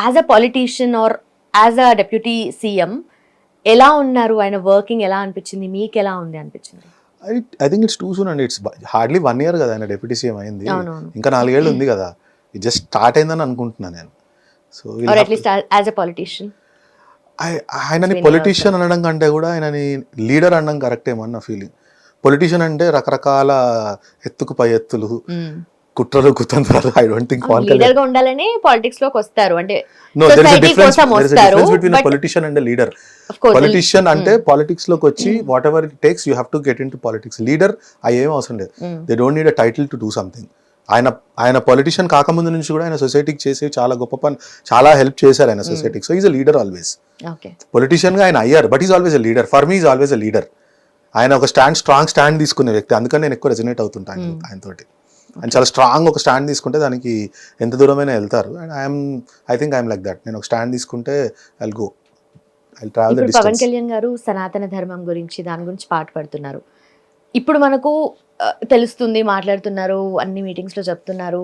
Speaker 1: as a politician are as a deputy CM ఎలా ఉన్నారు, ఆయన వర్కింగ్ ఎలా అనిపించింది, మీకు ఎలా ఉంది అనిపించింది?
Speaker 2: I think it's two soon అండి. ఇట్స్ హార్డ్లీ 1 year కదా ఆయన డెప్యూటీ సీఎం అయింది, ఇంకా 4 ఏళ్ళు ఉంది కదా. ఇది జస్ట్ స్టార్ట్ అయిందని అనుకుంటున్నాను నేను. సో ఆయనని పొలిటీషియన్ అనడం కంటే కూడా ఆయనని లీడర్ అనడం కరెక్ట్ ఏమో నా ఫీలింగ్. పొలిటీషియన్ అంటే రకరకాల ఎత్తుకు పై ఎత్తులు, కుట్రలు కుతంత్రాలు. ఐ డోంట్ థింక్
Speaker 1: లీడర్ గా ఉండాలని పాలిటిక్స్ లోకి వస్తారు అంటే.
Speaker 2: No, there is a difference between a politician and a leader. Politician అంటే పాలిటిక్స్ లోకి వచ్చి what ever it takes you have to get in to politics. Leader అవి ఏం అవసరం లేదు. They don't need a title to do something. ఆయన politician కాకముందు నుంచి కూడా ఆయన సొసైటీకి చేసి చాలా గొప్ప పని, చాలా హెల్ప్ చేశారు ఆయన సొసైటీకి. So is a leader always. Politician గా ఆయన అయ్యారు, but is always a leader. For me is always a leader. ఆయన ఒక స్ట్రాంగ్ స్టాండ్ తీసుకునే వ్యక్తి, అందుకని నేను ఎక్కువ రెజనేట్ అవుతుంటాను ఆయనతోటి. అండ్ చాలా స్ట్రాంగ్ ఒక స్టాండ్ తీసుకుంటే దానికి ఎంత దూరమైనా వెళ్తారు. And I think I'm like that. నేను ఒక స్టాండ్ తీసుకుంటే I go, I travel the distance.
Speaker 1: Pawan Kalyan గారు సనాతన ధర్మం గురించి, దాని గురించి పాటుపడుతున్నారు. ఇప్పుడు మనకు తెలుస్తుంది, మాట్లాడుతున్నారు, అన్ని మీటింగ్స్ లో చెప్తున్నారు,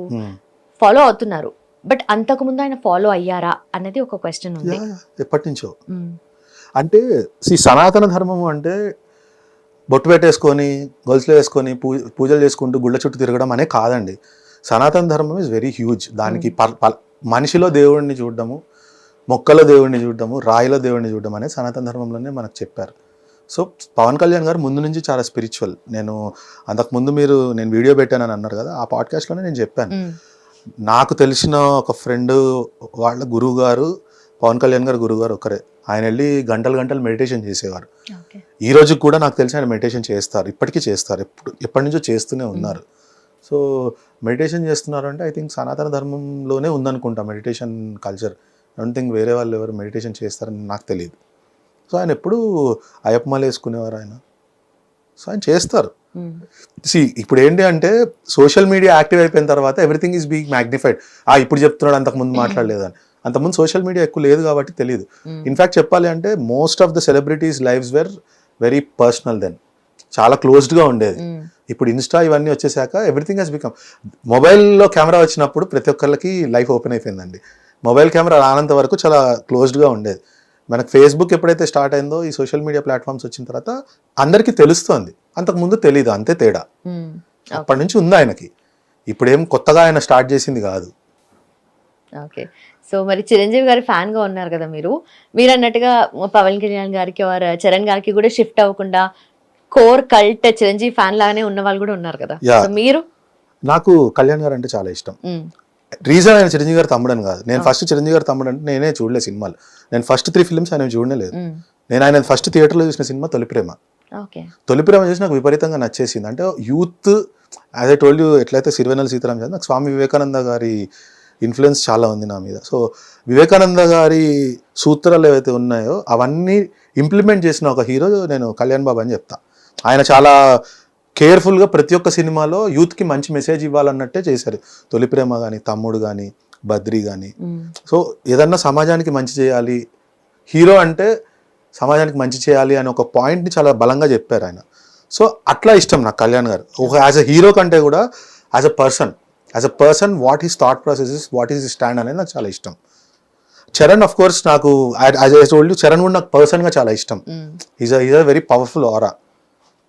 Speaker 1: ఫాలో అవుతున్నారు. బట్ అంతకు ముందు ఆయన ఫాలో అయ్యారా అనేది ఒక క్వశ్చన్ ఉంది.
Speaker 2: ఎప్పటి నుంచో. అంటే సనాతన ధర్మం అంటే బొట్టు పెట్టేసుకొని గొలుసులు వేసుకొని పూజలు చేసుకుంటూ గుళ్ళ చుట్టూ తిరగడం అనే కాదండి. సనాతన ధర్మం ఇస్ వెరీ హ్యూజ్. దానికి మనిషిలో దేవుడిని చూడడము, మొక్కలో దేవుడిని చూడడము, రాయిలో దేవుడిని చూడడం అనేది సనాతన ధర్మంలోనే మనకు చెప్పారు. సో పవన్ కళ్యాణ్ గారు ముందు నుంచి చాలా స్పిరిచువల్. నేను అంతకుముందు నేను వీడియో పెట్టానని అన్నారు కదా, ఆ పాడ్కాస్ట్లోనే నేను చెప్పాను. నాకు తెలిసిన ఒక ఫ్రెండ్ వాళ్ళ గురువు గారు, పవన్ కళ్యాణ్ గారు గురువు గారు ఒకరే. ఆయన వెళ్ళి గంటలు మెడిటేషన్ చేసేవారు. ఈ రోజు కూడా నాకు తెలిసి ఆయన మెడిటేషన్ చేస్తారు, ఇప్పటికీ చేస్తారు, ఎప్పటి నుంచో చేస్తూనే ఉన్నారు. సో మెడిటేషన్ చేస్తున్నారు అంటే ఐ థింక్ సనాతన ధర్మంలోనే ఉందనుకుంటా meditation culture. I don't think వేరే వాళ్ళు ఎవరు మెడిటేషన్ చేస్తారని నాకు తెలియదు. సో ఆయన ఎప్పుడు అయ్యప్పమాల వేసుకునేవారు ఆయన. సో ఆయన చేస్తారు. ఇప్పుడు ఏంటి అంటే సోషల్ మీడియా యాక్టివ్ అయిపోయిన తర్వాత ఎవ్రీథింగ్ ఈజ్ బీయింగ్ మ్యాగ్నిఫైడ్. ఇప్పుడు చెప్తున్నాడు, అంతకుముందు మాట్లాడలేదని. అంతకుముందు సోషల్ మీడియా ఎక్కువ లేదు కాబట్టి తెలియదు. ఇన్ఫ్యాక్ట్ చెప్పాలి అంటే most of the celebrities lives were very personal then, చాలా క్లోజ్డ్గా ఉండేది. ఇప్పుడు ఇన్స్టా ఇవన్నీ వచ్చేసాక ఎవ్రీథింగ్ హెస్ బికమ్. మొబైల్లో కెమెరా వచ్చినప్పుడు ప్రతి ఒక్కరికి లైఫ్ ఓపెన్ అయిపోయిందండి. మొబైల్ కెమెరా రానంత వరకు చాలా క్లోజ్డ్గా ఉండేది. మనకు ఫేస్బుక్ ఎప్పుడైతే స్టార్ట్ అయిందో, ఈ సోషల్ మీడియా ప్లాట్ఫామ్స్ వచ్చిన తర్వాత అందరికీ తెలుస్తుంది, అంతకుముందు తెలీదు, అంతే తేడా. అప్పటి నుంచి ఉంది ఆయనకి, ఇప్పుడేం కొత్తగా ఆయన స్టార్ట్ చేసింది కాదు.
Speaker 1: ఓకే. సో మరి చిరంజీవి గారి ఫ్యాన్ గా ఉన్నారు కదా మీరు అన్నట్టుగా పవన్ కళ్యాణ్ గారికి చరణ్ గారికి కూడా షిఫ్ట్ అవ్వకుండా కోర్ కల్ట్ చిరంజీవి ఫ్యాన్ లాగానే ఉన్న వాళ్ళు కూడా ఉన్నారు కదా. మీరు? నాకు
Speaker 2: కళ్యాణ్ గారు అంటే చాలా ఇష్టం. రీజన్ ఆయన చిరంజీవి గారు తమ్ముడని కాదు. నేను ఫస్ట్ చిరంజీవి గారు తమ్ముడు అంటే నేనే చూడలేదు సినిమాలు. నేను ఫస్ట్ 3 ఫిల్మ్స్ ఆయన చూడలేదు. నేను ఆయన ఫస్ట్ థియేటర్లో చూసిన సినిమా తొలిప్రేమ. తొలిప్రేమ చూసి నాకు విపరీతంగా నచ్చేసింది. అంటే youth, as I told you, ఎట్లయితే సిరివెన్నెల సీతారాం చేసి నాకు స్వామి వివేకానంద గారి ఇన్ఫ్లుయెన్స్ చాలా ఉంది నా మీద. సో వివేకానంద గారి సూత్రాలు ఏవైతే ఉన్నాయో అవన్నీ ఇంప్లిమెంట్ చేసిన ఒక హీరో నేను కళ్యాణ్ బాబు అని చెప్తా. ఆయన చాలా కేర్ఫుల్గా ప్రతి ఒక్క సినిమాలో యూత్కి మంచి మెసేజ్ ఇవ్వాలన్నట్టే చేశారు. తొలిప్రేమ కానీ, తమ్ముడు కానీ, బద్రి కానీ. సో ఏదన్నా సమాజానికి మంచి చేయాలి, హీరో అంటే సమాజానికి మంచి చేయాలి అని ఒక పాయింట్ని చాలా బలంగా చెప్పారు ఆయన. సో అట్లా ఇష్టం నాకు కళ్యాణ్ గారు. ఒక యాజ్ అ హీరో కంటే కూడా as a person what his thought process is, what is his stand అనేది నాకు చాలా ఇష్టం. చరణ్ ఆఫ్ కోర్స్ నాకు, as I told you, Charan కూడా నాకు పర్సన్గా చాలా ఇష్టం. ఈజ్ అ వెరీ పవర్ఫుల్ ఆరా.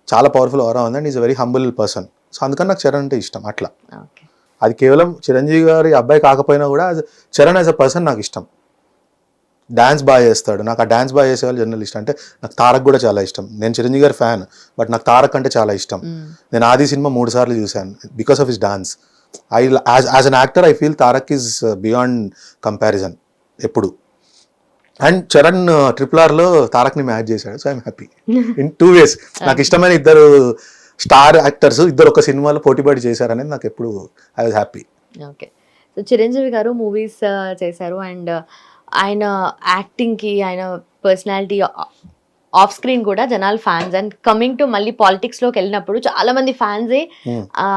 Speaker 2: చాలా పవర్ఫుల్ ఆరా ఉంది and is very humble person. So అందుకని నాకు చరణ్ అంటే ఇష్టం. అట్లా
Speaker 1: ఓకే.
Speaker 2: అది కేవలం చిరంజీవి గారి అబ్బాయి కాకపోయినా కూడా చరణ్ యాజ్ అ పర్సన్ నాకు ఇష్టం. డాన్స్ బాగా చేస్తాడు, నాకు ఆ డాన్స్ బాగా చేసే వాళ్ళు జనరల్ ఇష్టం. అంటే నాకు తారక్ కూడా చాలా ఇష్టం. నేను చిరంజీవి గారి ఫ్యాన్, బట్ నాకు తారక్ అంటే చాలా ఇష్టం. నేను ఆది సినిమా 3 సార్లు చూశాను because of his dance. As an actor I feel Tarak is beyond comparison ఎప్పుడు. అండ్ చరణ్ RRRలో తారక్ని మ్యాచ్ చేశాడు. So I'm happy in 2 ways. నాకు ఇష్టమైన ఇద్దరు స్టార్ యాక్టర్స్ ఇద్దరు ఒక సినిమాలో పోటీపడి చేశారనేది నాకు ఎప్పుడు I was happy.
Speaker 1: Okay. So Chiranjeevi గారు మూవీస్ చేశారు అండ్ ఆయన యాక్టింగ్కి, ఆయన పర్సనాలిటీ ఆఫ్ స్క్రీన్ కూడా జనాలు ఫ్యాన్స్. అండ్ కమింగ్ టు మళ్ళీ పాలిటిక్స్లోకి వెళ్ళినప్పుడు చాలా మంది ఫ్యాన్సే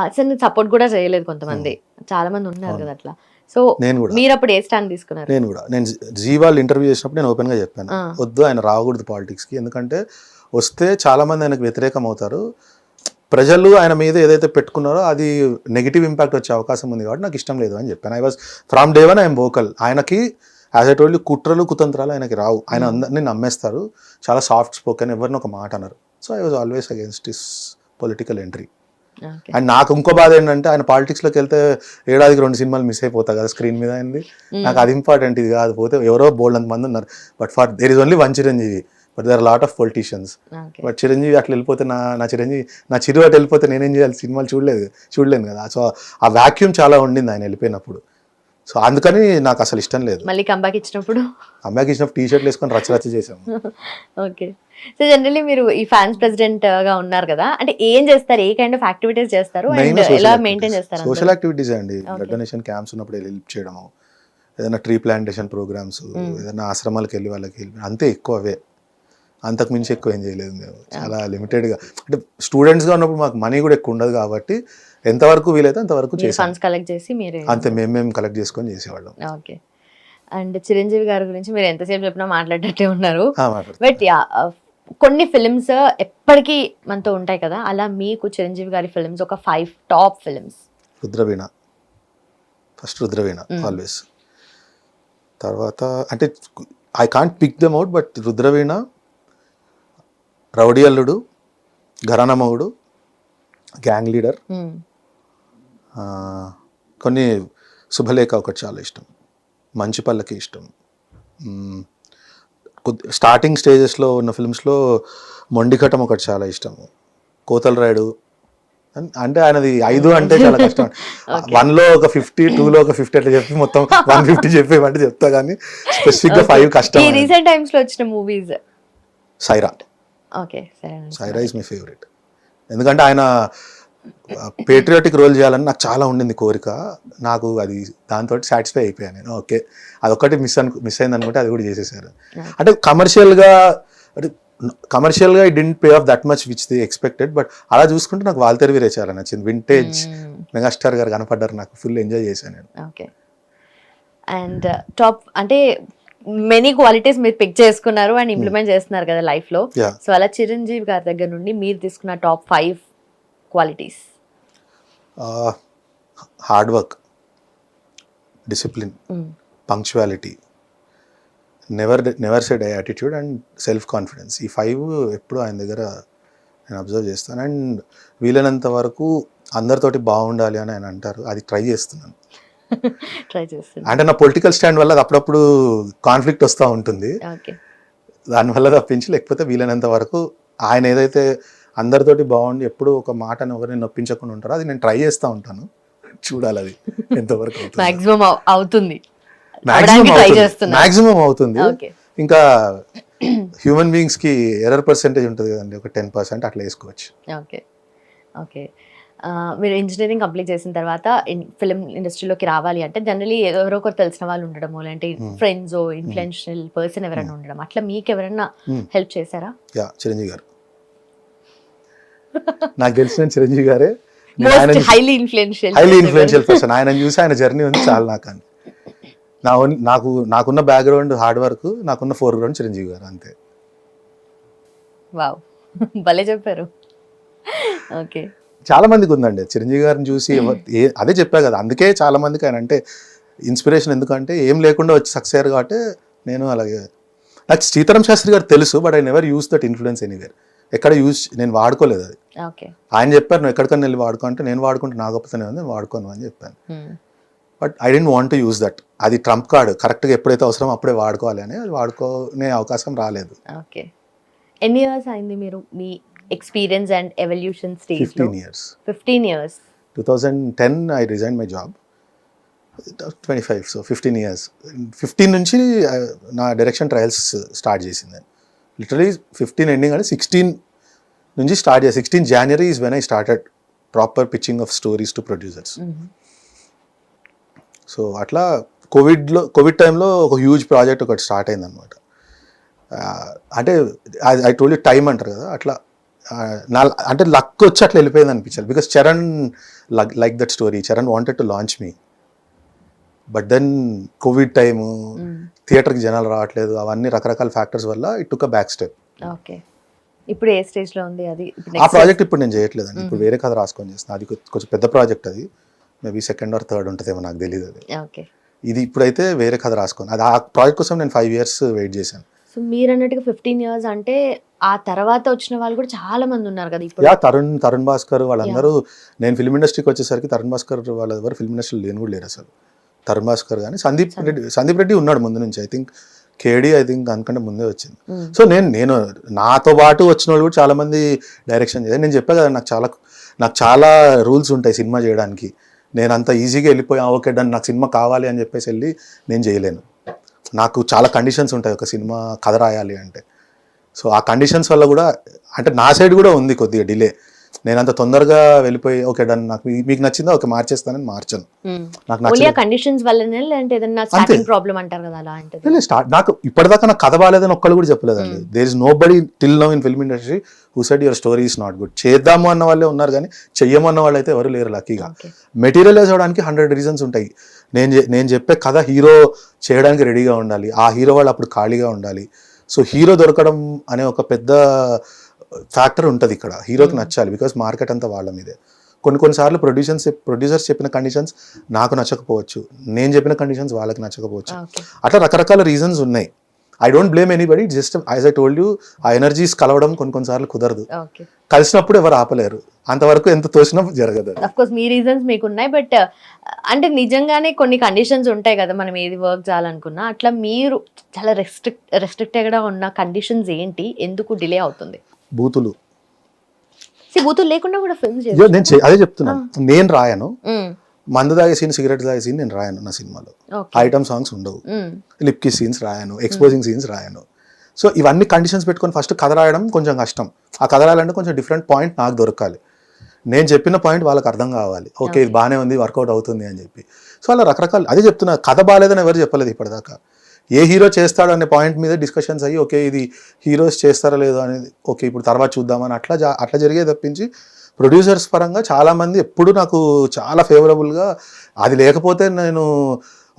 Speaker 1: అసలు సపోర్ట్ కూడా చేయలేదు. కొంతమంది చాలా మంది ఉన్నారు కదా అట్లా. సో మీరు అప్పుడు ఏ స్టాండ్ తీసుకున్నారు?
Speaker 2: నేను జీవాల్ ఇంటర్వ్యూ చేసినప్పుడు నేను ఓపెన్గా చెప్పాను, వద్దు ఆయన రాకూడదు పాలిటిక్స్కి, ఎందుకంటే వస్తే చాలా మంది ఆయనకు వ్యతిరేకం అవుతారు. ప్రజలు ఆయన మీద ఏదైతే పెట్టుకున్నారో అది నెగిటివ్ ఇంపాక్ట్ వచ్చే అవకాశం ఉంది కాబట్టి నాకు ఇష్టం లేదు అని చెప్పాను. I was from day one I'm vocal. ఆయనకి యాజ్ ఐ టోల్డ్ యు కుట్రలు కుతంత్రాలు ఆయనకి రావు. ఆయన అందరినీ నమ్మేస్తారు, చాలా సాఫ్ట్ స్పోకెన్, ఎవరిని ఒక మాట అన్నారు. So I was always against his political entry. And నాకు ఇంకో బాధ ఏంటంటే ఆయన పాలిటిక్స్లోకి వెళ్తే ఏడాదికి 2 సినిమాలు మిస్ అయిపోతాయి కదా స్క్రీన్ మీద అయింది. నాకు అది ఇంపార్టెంట్, ఇది కాదు. పోతే ఎవరో బోల్డ్ అంతమంది ఉన్నారు, but for there is only one Chiranjeevi, but there are lot of politicians. But Chiranjeevi అట్లా వెళ్ళిపోతే నా చిరు అటు వెళ్ళిపోతే నేనేం చేయాలి? సినిమాలు చూడలేను కదా. సో ఆ వాక్యూమ్ చాలా ఉండింది ఆయన వెళ్ళిపోయినప్పుడు. సో అందుకని నాకు అసలు ఇష్టం లేదు.
Speaker 1: మళ్ళీ కంబ్యాక్ ఇచ్చినప్పుడు
Speaker 2: టీ-షర్ట్లు వేసుకొని రచ్చ చేసాము.
Speaker 1: ఓకే. సో జనరల్లీ మీరు ఈ ఫ్యాన్స్ ప్రెసిడెంట్ గా ఉన్నారు కదా, అంటే ఏం చేస్తారు, ఏ కైండ్ ఆఫ్ యాక్టివిటీస్ చేస్తారు, అండ్ ఎలా మెయింటైన్ చేస్తారు?
Speaker 2: సోషల్ యాక్టివిటీస్ అండి. బ్లడ్ డొనేషన్ క్యాంప్స్ ఉన్నప్పుడు హెల్ప్ చేయడము, ఏదైనా ట్రీ ప్లాంటేషన్ ప్రోగ్రామ్స్, ఏదైనా ఆశ్రమాలకు వెళ్ళి వాళ్ళకి హెల్ప్, అంతే. ఎక్కువ అవే, అంతకు మించి ఎక్కువ ఏం చేయలేదు మేము. చాలా లిమిటెడ్గా. అంటే స్టూడెంట్స్గా ఉన్నప్పుడు మాకు మనీ కూడా ఎక్కువ ఉండదు కాబట్టి ఎంతవరకు వీలైతే అంతవరకు
Speaker 1: ఫండ్స్ కలెక్ట్ చేసి మీరే
Speaker 2: అంతే మేము కలెక్ట్ చేసుకొని చేసేవాళ్ళం.
Speaker 1: ఓకే. అండ్ చిరంజీవి గారి గురించి మీరు ఎంతసేపు చెప్పినా మాట్లాడేటట్టే ఉన్నారు. బట్ కొన్ని ఫిలిమ్స్ ఎప్పటికీ మనతో ఉంటాయి కదా, అలా మీకు చిరంజీవి గారి ఫిలిమ్స్ ఒక 5 top films?
Speaker 2: Rudraveena, first Rudraveena always. తర్వాత అంటే I can't pick them out, but Rudraveena, Rowdy Alludu, Gharana మొగుడు, గ్యాంగ్ లీడర్, కొన్ని శుభలేఖ ఒకటి చాలా ఇష్టం, మంచి పల్లకి ఇష్టం. స్టార్టింగ్ స్టేజెస్లో ఉన్న ఫిల్మ్స్లో మొండిఘటం ఒకటి చాలా ఇష్టం, కోతల రాయుడు. అంటే ఆయనది 5 అంటే చాలా కష్టం. 1లో ఒక 50, 2లో ఒక 50 అట్లా చెప్పి మొత్తం 150 చెప్పేమంటే చెప్తా, కానీ స్పెసిఫిక్గా 5 కష్టం.
Speaker 1: రీసెంట్ టైమ్స్లో వచ్చిన movies?
Speaker 2: Syeraa.
Speaker 1: Okay,
Speaker 2: Syeraa is my favourite. ఎందుకంటే ఆయన పేట్రియాటిక్ రోల్ చేయాలని నాకు చాలా ఉండింది కోరిక. నాకు అది దాంతో సాటిస్ఫై అయిపోయాను నేను. ఓకే, అదొక్కటి మిస్ అయింది అనుకుంటే అది కూడా చేసేసారు. అంటే కమర్షియల్గా it didn't pay of that much which the expected, but అలా చూసుకుంటే నాకు వాల్తేరు వీరే చాలా నచ్చింది. వింటేజ్ మెగాస్టార్ గారు కనపడ్డారు, నాకు ఫుల్ ఎంజాయ్ చేశాను నేను.
Speaker 1: ఓకే. అండ్ టాప్ అంటే మెనీ క్వాలిటీస్ మీరు పిక్ చేసుకున్నారు అండ్ ఇంప్లిమెంట్ చేస్తున్నారు కదా లైఫ్ లో. సో అలా చిరంజీవి గారి దగ్గర నుండి మీరు తీసుకున్న top 5 qualities?
Speaker 2: Hard work, discipline, punctuality, never said attitude and self confidence. ఈ 5 ఎప్పుడు ఆయన దగ్గర నేను అబ్జర్వ్ చేస్తాను. అండ్ వీలైనంత వరకు అందరితోటి బాగుండాలి అని ఆయన అంటారు, అది ట్రై చేస్తున్నాను. అంటే నా పొలిటికల్ స్టాండ్ వల్ల అది అప్పుడప్పుడు కాన్ఫ్లిక్ట్ వస్తూ ఉంటుంది, దానివల్ల తప్పించి. లేకపోతే వీలైనంత వరకు ఆయన ఏదైతే అందరితోటి బాగుండి ఎప్పుడు ఒక మాటను ఎవరిని నొప్పించకుండా ఉంటారో అది నేను ట్రై చేస్తూ ఉంటాను. చూడాలి అది ఎంతవరకు
Speaker 1: అవుతుంది.
Speaker 2: మ్యాక్సిమం అవుతుంది. ఇంకా హ్యూమన్ బీయింగ్స్ కి ఎర్రర్ పర్సెంటేజ్ ఉంటుంది కదండి, ఒక 10% అట్లా వేసుకోవచ్చు.
Speaker 1: ఓకే. ఓకే. మీరు ఇంజనీరింగ్ కంప్లీట్ చేసిన తర్వాత ఫిలిం ఇండస్ట్రీలోకి రావాలి అంటే జనరలీ ఎవరో ఒకరు తెలిసిన వాళ్ళు ఉండడము, లేదంటే ఫ్రెండ్స్, ఇన్ఫ్లుయెన్షియల్ పర్సన్ ఎవరైనా ఉండడం, అట్లా మీకు ఎవరైనా హెల్ప్ చేశారా?
Speaker 2: చిరంజీవి గారు. నాకు తెలిసిన చిరంజీవి గారే
Speaker 1: హైలీ ఇన్ఫ్లుయెన్షియల్
Speaker 2: పర్సన్. ఆయన చూసి ఆయన జర్నీ ఉంది చాలా నాకున్న బ్యాక్గ్రౌండ్ హార్డ్ వర్క్, నాకున్న ఫోర్గ్రౌండ్ చిరంజీవి గారు, అంతే.
Speaker 1: వావ్, భలే చెప్పారు. ఓకే.
Speaker 2: చాలా మందికి ఉందండి చిరంజీవి గారిని చూసి. అదే చెప్పా కదా, అందుకే చాలా మందికి ఆయన అంటే ఇన్స్పిరేషన్. ఎందుకంటే ఏం లేకుండా వచ్చి సక్సెస్ అయ్యారు కాబట్టి. నేను అలాగే, నాకు సీతారాం శాస్త్రి గారు తెలుసు, but I never use that influence anywhere. ఎక్కడ నేను వాడుకోలేదు అది.
Speaker 1: ఓకే.
Speaker 2: ఆయన చెప్పారు నువ్వు ఎక్కడికన్నా వెళ్ళి వాడుకో అంటే నేను వాడుకుంటే నా గొప్పతనే ఉంది, నేను వాడుకోను అని చెప్పాను. But I didn't want to use that. అది ట్రంప్ కార్డ్, కరెక్ట్గా ఎప్పుడైతే అవసరం అప్పుడే వాడుకోవాలి అని, అది వాడుకోనే అవకాశం రాలేదు.
Speaker 1: ఓకే. ఎన్ని ఇయర్స్ అయింది మీరు మీ experience and evolution stage?
Speaker 2: 15 years.
Speaker 1: 15 years.
Speaker 2: 2010 I resigned my job. 25, so 15 years. 15 నుంచి నా డైరెక్షన్ ట్రయల్స్ స్టార్ట్ చేసింది. లిటరలీ 15 ఎండింగ్ అంటే 16 నుంచి స్టార్ట్ చేసి 16 January is when I started proper pitching of stories to producers. So అట్లా కోవిడ్ టైంలో ఒక huge project ఒకటి స్టార్ట్ అయింది అనమాట. అంటే ఐ టోల్డ్ యూ టైం అంటారు కదా, అట్లా అంటే లక్ వచ్చి అట్లా వెళ్ళిపోయింది అనిపించాలి. Because Charan like that story, Charan wanted to launch me, but then covid time, థియేటర్కి జనాలు రావట్లేదు, అవన్నీ రకరకాల ఫ్యాక్టర్స్ వల్ల it took a back step.
Speaker 1: Okay. ఇప్పుడు ఏ స్టేజ్లో ఉంది అది?
Speaker 2: ఆ ప్రాజెక్ట్ ఇప్పుడు నేను చేయట్లేదండి, ఇప్పుడు వేరే కథ రాసుకొని చేస్తున్నాను. అది కొంచెం పెద్ద ప్రాజెక్ట్, అది మేబీ 2nd or 3rd ఉంటుందేమో, నాకు తెలియదు అది.
Speaker 1: ఓకే.
Speaker 2: ఇది ఇప్పుడైతే వేరే కథ రాసుకొని, అది ఆ ప్రాజెక్ట్ కోసం నేను 5 years వెయిట్ చేశాను.
Speaker 1: సో మీరు అన్నట్టుగా 15 years అంటే ఆ తర్వాత వచ్చిన వాళ్ళు కూడా చాలా మంది ఉన్నారు కదా ఇప్పుడు.
Speaker 2: యా, తరుణ్ భాస్కర్ వాళ్ళందరూ, నేను ఫిల్మ్ ఇండస్ట్రీకి వచ్చేసరికి తరుణ్ భాస్కర్ వాళ్ళ ఎవరు ఫిల్మ్ ఇండస్ట్రీలో లేని కూడా లేరు అసలు. తరుణ్ భాస్కర్ కానీ సందీప్ రెడ్డి ఉన్నాడు ముందు నుంచి. ఐ థింక్ కేడి అందుకంటే ముందే వచ్చింది. సో నేను నాతో పాటు వచ్చిన వాళ్ళు కూడా చాలా మంది డైరెక్షన్ చేశారు. నేను చెప్పా కదా, నాకు చాలా రూల్స్ ఉంటాయి సినిమా చేయడానికి. నేను అంత ఈజీగా వెళ్ళిపోయా ఓకే డన్ నాకు సినిమా కావాలి అని చెప్పేసి వెళ్ళి నేను చేయలేను. నాకు చాలా కండిషన్స్ ఉంటాయి ఒక సినిమా కథ రాయాలి అంటే. సో ఆ కండిషన్స్ వల్ల కూడా అంటే నా సైడ్ కూడా ఉంది కొద్దిగా డిలే. నేను అంత తొందరగా వెళ్ళిపోయి ఓకే డన్ నాకు మీకు నచ్చిందా ఓకే మార్చేస్తానని మార్చను. నాకు నచ్చలేదు
Speaker 1: కండిషన్స్ వల్లనే, లేదంటే ఏదైనా స్టార్టింగ్ ప్రాబ్లం అంటారు కదా అలాంటిది.
Speaker 2: నాకు ఇప్పటిదాకా నాకు కథ బాగాలేదని ఒక్కళ్ళు కూడా చెప్పలేదండి. There is nobody till now in film industry who said your story is not good. చేద్దాము అన్న వాళ్ళే ఉన్నారు కానీ చెయ్యము అన్న వాళ్ళు అయితే ఎవరు లేరు లక్కీగా. మెటీరియలైజ్ అవ్వడానికి 100 reasons ఉంటాయి. నేను చెప్పే కథ హీరో చేయడానికి రెడీగా ఉండాలి, ఆ హీరో వాళ్ళు అప్పుడు ఖాళీగా ఉండాలి. సో హీరో దొరకడం అనే ఒక పెద్ద ఫ్యాక్టర్ ఉంటుంది ఇక్కడ. హీరోకి నచ్చాలి, బికాస్ మార్కెట్ అంతా వాళ్ళ మీదే. కొన్నిసార్లు ప్రొడ్యూసర్స్ చెప్పిన కండిషన్స్ నాకు నచ్చకపోవచ్చు, నేను చెప్పిన కండిషన్స్ వాళ్ళకి నచ్చకపోవచ్చు. అట్లా రకరకాల రీజన్స్ ఉన్నాయి. I don't blame anybody, just as I told you ఆ ఎనర్జీస్ కలవడం కొన్నిసార్లు కుదరదు. కలిసినప్పుడు ఎవరు ఆపలేరు, అంతవరకు ఎంత తోసినా జరగదు.
Speaker 1: అఫ్ కోర్స్ మీ రీజన్స్ మీకు ఉన్నాయి, బట్ అంటే నిజంగానే కొన్ని కండిషన్స్ ఉంటాయి కదా మనం ఏది వర్క్ చేయాలనుకున్నా. అట్లా మీరు చాలా రెస్ట్రిక్టెడ్గా ఉన్న కండిషన్స్ ఏంటి, ఎందుకు డిలే అవుతుంది?
Speaker 2: బూతులు
Speaker 1: లేకుండా కూడా ఫిల్మ్స్
Speaker 2: నేను అదే చెప్తున్నాను. నేను రాయను మందు తాగే సీన్, సిగరెట్ తాగే సీన్ నేను రాయను నా సినిమాలో. ఐటమ్ సాంగ్స్ ఉండవు, లిప్ కిస్ సీన్స్ రాయను, ఎక్స్పోజింగ్ సీన్స్ రాయను. సో ఇవన్నీ కండిషన్స్ పెట్టుకొని ఫస్ట్ కథ రాయడం కొంచెం కష్టం. ఆ కథ రాయాలంటే కొంచెం డిఫరెంట్ పాయింట్ నాకు దొరకాలి, నేను చెప్పిన పాయింట్ వాళ్ళకి అర్థం కావాలి. ఓకే ఇది బాగానే ఉంది, వర్కౌట్ అవుతుంది అని చెప్పి. సో అలా రకరకాల అదే చెప్తున్నా, కథ బాగాలేదని ఎవరు చెప్పలేదు ఇప్పటిదాకా. ఏ హీరో చేస్తాడు అనే పాయింట్ మీద డిస్కషన్స్ అయ్యి ఓకే ఇది హీరోస్ చేస్తారో లేదో అనేది ఓకే ఇప్పుడు తర్వాత చూద్దామని అట్లా జరిగే తప్పించి ప్రొడ్యూసర్స్ పరంగా చాలామంది ఎప్పుడు నాకు చాలా ఫేవరబుల్గా, అది లేకపోతే నేను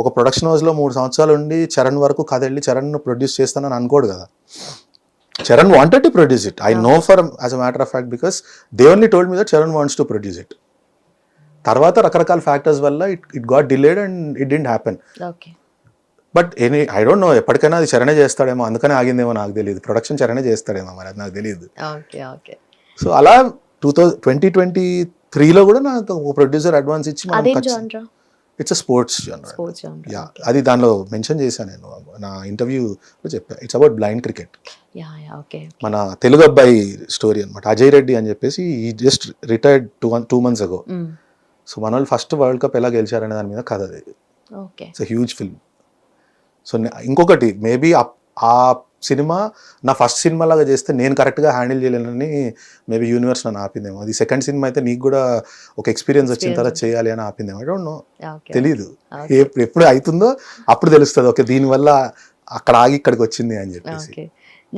Speaker 2: ఒక ప్రొడక్షన్ హౌస్లో 3 సంవత్సరాలు ఉండి చరణ్ వరకు కథ వెళ్ళి చరణ్ను ప్రొడ్యూస్ చేస్తానని అనుకోడు కదా. Charan wanted to produce it, I know for as a matter of fact, because they only told me that Charan wants to produce it. తర్వాత రకరకాల ఫ్యాక్టర్స్ వల్ల it got delayed and it didn't happen. But I don't no, ఎప్పటికైనా అది చరణే చేస్తాడేమో, అందుకనే ఆగిందేమో నాకు తెలియదు. Production చరణే చేస్తాడేమో, మరి అది నాకు తెలియదు. సో అలా 2023లో కూడా నాకు ఒక ప్రొడ్యూసర్ అడ్వాన్స్ ఇచ్చి it's a sports general. Yeah, అది దానిలో మెన్షన్ చేశాను నేను నా ఇంటర్వ్యూలో చెప్పాను. It's about blind cricket. మన తెలుగు అబ్బాయి స్టోరీ అనమాట. అజయ్ రెడ్డి అని చెప్పేసి ఈ just retired 2 months ago. So మన వాళ్ళు ఫస్ట్ వరల్డ్ కప్ ఎలా గెలిచారనే దాని మీద కథ అది. It's a huge film. So ఇంకొకటి మేబీ ఆ సినిమా నా ఫస్ట్ సినిమా లాగా చేస్తే నేను కరెక్ట్గా హ్యాండిల్ చేయలేనని మేబీ యూనివర్స్ నన్ను ఆపిందేమో. అది సెకండ్ సినిమా అయితే నీకు కూడా ఒక ఎక్స్పీరియన్స్ వచ్చిన తర్వాత చేయాలి అని ఆపిందేమో. ఐ డోంట్ నో, తెలీదు. ఎప్పుడు అవుతుందో అప్పుడు తెలుస్తుంది ఓకే దీనివల్ల అక్కడ ఆగి ఇక్కడికి వచ్చింది అని చెప్పేసి.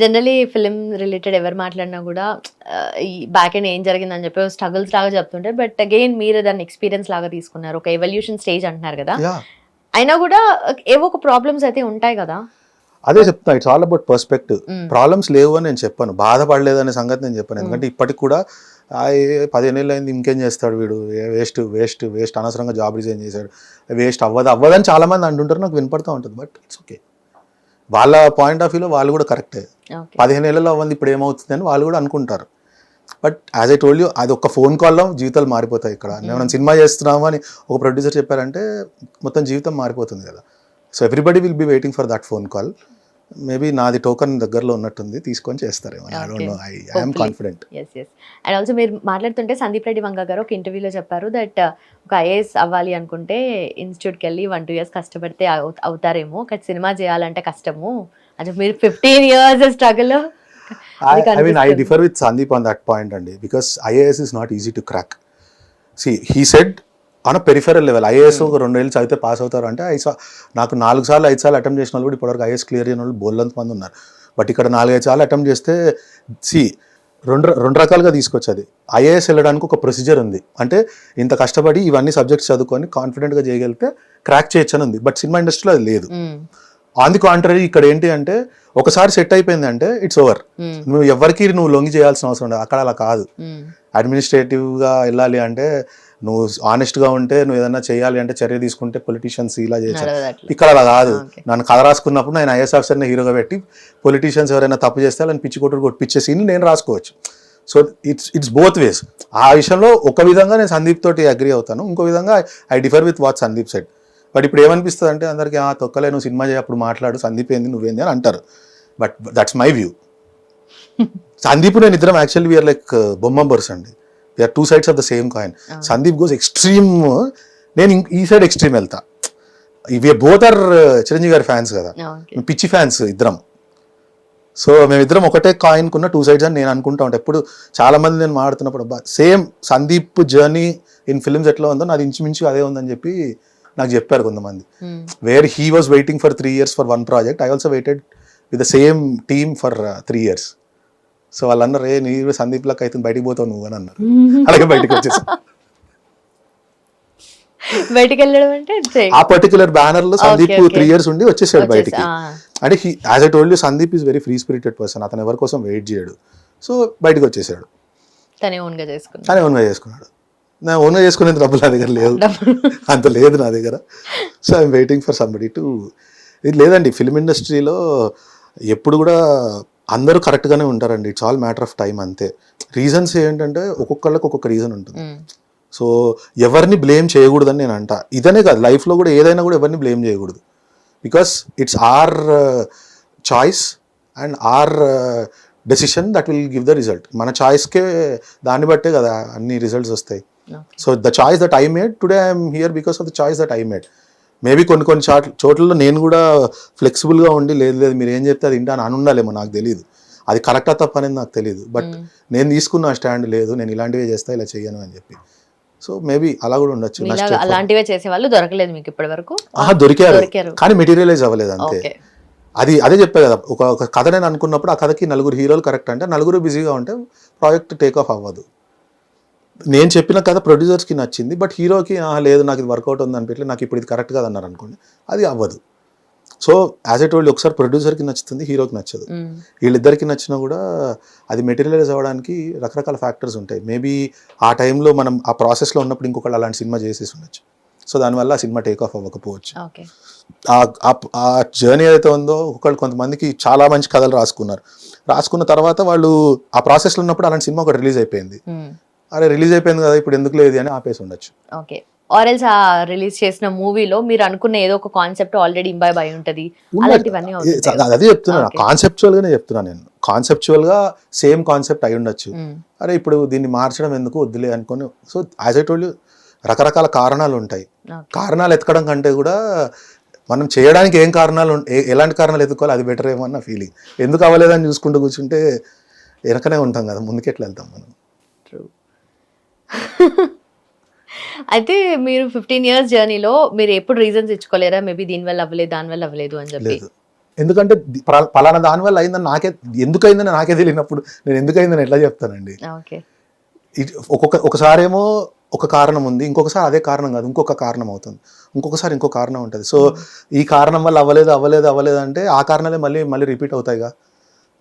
Speaker 1: జనరలీ ఫిల్మ్ రిలేటెడ్ ఎవరు మాట్లాడినా కూడా ఈ బ్యాక్ ఎండ్ ఏం జరిగిందని చెప్పి స్ట్రగుల్స్ లాగా చెప్తుంటారు. బట్ అగైన్ మీరు దాన్ని ఎక్స్పీరియన్స్ లాగా తీసుకున్నారు, ఒక ఎవల్యూషన్ స్టేజ్ అంటున్నారు కదా. అయినా కూడా ఏవో ఒక ప్రాబ్లమ్స్ అయితే ఉంటాయి కదా.
Speaker 2: అదే చెప్తున్నా, it's all about perspective. Problems లేవు అని నేను చెప్పాను, బాధపడలేదు అనే సంగతి నేను చెప్పాను. ఎందుకంటే ఇప్పటికి కూడా 15 ఏళ్ళు అయింది, ఇంకేం చేస్తాడు వీడు, వేస్ట్ అనవసరంగా జాబ్ రిజైన్ చేశాడు, వేస్ట్ అవ్వదని చాలా మంది అంటుంటారు, నాకు వినపడుతూ ఉంటుంది. బట్ ఇట్స్ ఓకే, వాళ్ళ పాయింట్ ఆఫ్ వ్యూలో వాళ్ళు కూడా కరెక్టే.
Speaker 1: ఓకే
Speaker 2: 15 ఏళ్ళలో అవ్వంది ఇప్పుడు ఏమవుతుంది అని వాళ్ళు కూడా అనుకుంటారు. But as I told you, అది ఒక ఫోన్ కాల్లో జీవితాలు మారిపోతాయి. ఇక్కడ మనం సినిమా చేస్తున్నాము అని ఒక ప్రొడ్యూసర్ చెప్పారంటే మొత్తం జీవితం మారిపోతుంది కదా. So everybody will be waiting for that phone call. Maybe నాది టోకన్ దగ్గరలో ఉన్నట్టుంది, తీసుకొని చేస్తారేమో. I don't know, I am confident.
Speaker 1: Yes yes. And also మీరు మాట్లాడుతుంటే సందీప్ రెడ్డి వంగ గారు ఒక ఇంటర్వ్యూలో చెప్పారు దట్ ఒక ఐఏఎస్ అవ్వాలి అనుకుంటే ఇన్స్టిట్యూట్కి వెళ్ళి 1-2 years కష్టపడితే అవుతారేమో, కానీ సినిమా చేయాలంటే కష్టము అంటే మీరు 15 years struggle.
Speaker 2: I mean, I differ with Sandeep on that point, Andy, because IAS is not easy to crack. See, he said on a peripheral level, IAS ఒక 2 ఏళ్ళు చదివితే పాస్ అవుతారు అంటే నాకు 4 సార్లు 5 సార్లు అటెంప్ట్ చేసిన వాళ్ళు కూడా ఇప్పటివరకు IAS క్లియర్ అయిన వాళ్ళు బోల్లంత మంది ఉన్నారు. బట్ ఇక్కడ 4-5 సార్లు అటెంప్ట్ చేస్తే రెండు రకాలుగా తీసుకొచ్చేది. IAS వెళ్ళడానికి ఒక ప్రొసీజర్ ఉంది, అంటే ఇంత కష్టపడి ఇవన్నీ సబ్జెక్ట్స్ చదువుకొని కాన్ఫిడెంట్గా చేయగలిగితే క్రాక్ చేయొచ్చు అని ఉంది. బట్ సినిమా ఇండస్ట్రీలో అది లేదు. ఆన్ ది కాంట్రరీ ఇక్కడ ఏంటి అంటే ఒకసారి సెట్ అయిపోయింది అంటే ఇట్స్ ఓవర్. నువ్వు ఎవరికి నువ్వు లొంగి చేయాల్సిన అవసరం ఉండదు. అక్కడ అలా కాదు. అడ్మినిస్ట్రేటివ్గా వెళ్ళాలి అంటే నువ్వు ఆనెస్ట్గా ఉంటే, నువ్వు ఏదైనా చేయాలి అంటే చర్య తీసుకుంటే పొలిటీషియన్స్ ఇలా చేయాలి. ఇక్కడ అలా కాదు. నన్ను కథ రాసుకున్నప్పుడు నేను IAS ఆఫీసర్ని హీరోగా పెట్టి పొలిటీషియన్స్ ఎవరైనా తప్పు చేస్తే వాళ్ళని పిచ్చి కొట్టిపించే సీన్ నేను రాసుకోవచ్చు. So it's both ways. ఆ విషయంలో ఒక విధంగా నేను సందీప్ తోటి అగ్రీ అవుతాను, ఇంకో విధంగా I differ with what Sandeep said. But ఇప్పుడు ఏమనిపిస్తుంది అంటే అందరికీ తొక్కలే, నువ్వు సినిమా చేయి అప్పుడు మాట్లాడు, సందీప్ ఏంది నువ్వేంది అని అంటారు. But that's my view. Sandeep నేను ఇద్దరం యాక్చువల్లీ వీఆర్ లైక్ బొమ్మబర్స్ అండి. We're 2 sides of the same coin. Sandeep goes extreme, నేను ఈ సైడ్ ఎక్స్ట్రీమ్ వెళ్తా. ఇవి బోత్ ఆర్ చిరంజీవి గారి ఫ్యాన్స్ కదా, పిచ్చి ఫ్యాన్స్ ఇద్దరం. సో మేమిద్దరం ఒకటే కాయిన్ కున్న 2 sides అని నేను అనుకుంటా ఉంటాను ఎప్పుడు. చాలా మంది నేను మాట్లాడుతున్నప్పుడు same Sandeep journey in films ఎట్లా ఉందో నాది ఇంచుమించు అదే ఉందని చెప్పి నాకు చెప్పారు కొంతమంది. Where he was waiting for 3 years for 1 project, I also waited with the same team for 3 years. So వాళ్ళు అన్నారు, నీ సందీప్ లక్ అయితే బయటికి పోతావు నువ్వు అని అన్నారు. అలాగే బయటకు వచ్చేసి
Speaker 1: బయటికి వెళ్ళడం అంటే
Speaker 2: ఆ పర్టికులర్ బ్యానర్ లో సందీప్ 3 years ఉండి వచ్చేసాడు బయటికి. అంటే as I told you, Sandeep is very free spirited person. అతను ఎవరి కోసం వెయిట్ చేయడు. సో బయటకు వచ్చేసాడు,
Speaker 1: తనే ఓన్గా చేసుకున్నాడు.
Speaker 2: నా ఓన్గా చేసుకునేది డబ్బులు నా దగ్గర లేవు, అంత లేదు నా దగ్గర. So I'm waiting for somebody to. ఇది లేదండి, ఫిల్మ్ ఇండస్ట్రీలో ఎప్పుడు కూడా అందరూ కరెక్ట్గానే ఉంటారండి. It's all matter of time అంతే. రీజన్స్ ఏంటంటే ఒక్కొక్కళ్ళకి ఒక్కొక్క రీజన్ ఉంటుంది. సో ఎవరిని బ్లేమ్ చేయకూడదని నేను అంటా. ఇదనే కాదు, లైఫ్లో కూడా ఏదైనా కూడా ఎవరిని బ్లేమ్ చేయకూడదు. Because it's our choice and our decision that will give the result. మన చాయిస్కే దాన్ని బట్టే కదా అన్ని రిజల్ట్స్ వస్తాయి. So the choice that I made today I'm here because of the choice that I made. Maybe కొన్ని చోట్లలో నేను కూడా ఫ్లెక్సిబుల్గా ఉండి లేదు మీరు ఏం చెప్తే అది వింటా అని ఉండాలేమో, నాకు తెలియదు. అది కరెక్టా తప్ప అనేది నాకు తెలియదు. బట్ నేను తీసుకున్న స్టాండ్ లేదు, నేను ఇలాంటివే చేస్తా, ఇలా చెయ్యను అని చెప్పి. సో మేబీ అలా కూడా ఉండొచ్చు.
Speaker 1: అలాంటివే చేసే వాళ్ళు దొరకలేదు మీకు ఇప్పటి వరకు?
Speaker 2: దొరికారు కానీ మెటీరియలైజ్ అవ్వలేదు అంతే. అదే చెప్పే కదా, ఒక కథ నేను అనుకున్నప్పుడు ఆ కథకి 4 హీరోలు కరెక్ట్ అంటే 4 బిజీగా ఉంటే ప్రాజెక్ట్ టేక్ ఆఫ్ అవ్వదు. నేను చెప్పిన కథ ప్రొడ్యూసర్స్కి నచ్చింది, బట్ హీరోకి లేదు నాకు ఇది వర్కౌట్ ఉంది అనిపించలేదు, నాకు ఇప్పుడు ఇది కరెక్ట్ కాదు అన్నారు అనుకోండి, అది అవ్వదు. సో యాజ్ ఎ టోల్డ్, ఒకసారి ప్రొడ్యూసర్కి నచ్చుతుంది, హీరోకి నచ్చదు. వీళ్ళిద్దరికి నచ్చినా కూడా అది మెటీరియలైజ్ అవ్వడానికి రకరకాల ఫ్యాక్టర్స్ ఉంటాయి. మేబీ ఆ టైంలో మనం ఆ ప్రాసెస్లో ఉన్నప్పుడు ఇంకొకళ్ళు అలాంటి సినిమా చేసేసి ఉండొచ్చు. సో దానివల్ల ఆ సినిమా టేక్ ఆఫ్ అవ్వకపోవచ్చు. ఆ జర్నీ ఏదైతే ఉందో కొంతమందికి చాలా మంచి కథలు రాసుకున్న తర్వాత వాళ్ళు ఆ ప్రాసెస్లో ఉన్నప్పుడు అలాంటి సినిమా ఒకటి రిలీజ్ అయిపోయింది. అరే రిలీజ్ అయిపోయింది కదా ఇప్పుడు ఎందుకు లేదు అని ఆపేసి ఉండొచ్చు.
Speaker 1: ఓకే. ఆర్ఎల్స్ ఆ రిలీజ్ చేసిన మూవీలో మీరు అనుకున్న ఏదో ఒక కాన్సెప్ట్ ఆల్రెడీ ఇంబైబ్ అయి ఉంటుంది.
Speaker 2: అదే చెప్తున్నాను, కాన్సెప్చువల్ గానే చెప్తున్నాను నేను. కాన్సెప్చువల్ గా సేమ్ కాన్సెప్ట్ అయి ఉండొచ్చు. అరే ఇప్పుడు దీన్ని మార్చడం ఎందుకు వద్దులే అనుకుని. So as I told you, రకరకాల కారణాలు ఉంటాయి. కారణాలు ఎతకడం కంటే కూడా మనం చేయడానికి ఏం కారణాలు ఎలాంటి కారణాలు ఎత్తుకోవాలి అది బెటర్ ఏమో అన్న ఫీలింగ్. ఎందుకు అవ్వలేదని చూసుకుంటూ కూర్చుంటే వెనకనే ఉంటాం కదా, ముందుకెట్లా వెళ్తాం మనం.
Speaker 1: అయితే మీరు 15 years జర్నీలో మీరు ఎప్పుడు రీజన్స్ ఇచ్చుకోలేరా, మేబీ దీనివల్ల అవ్వలేదు దానివల్ల అవ్వలేదు అని చెప్పి?
Speaker 2: లేదు, ఎందుకంటే పలానా దానివల్ల అయిందని నాకే, ఎందుకైందని నాకే తెలియనప్పుడు నేను ఎందుకైందని ఎట్లా చెప్తానండి. ఒకసారేమో ఒక కారణం ఉంది, ఇంకొకసారి అదే కారణం కాదు, ఇంకొక కారణం అవుతుంది, ఇంకొకసారి ఇంకో కారణం ఉంటుంది. సో ఈ కారణం వల్ల అవ్వలేదు అంటే ఆ కారణాలే మళ్ళీ రిపీట్ అవుతాయిగా.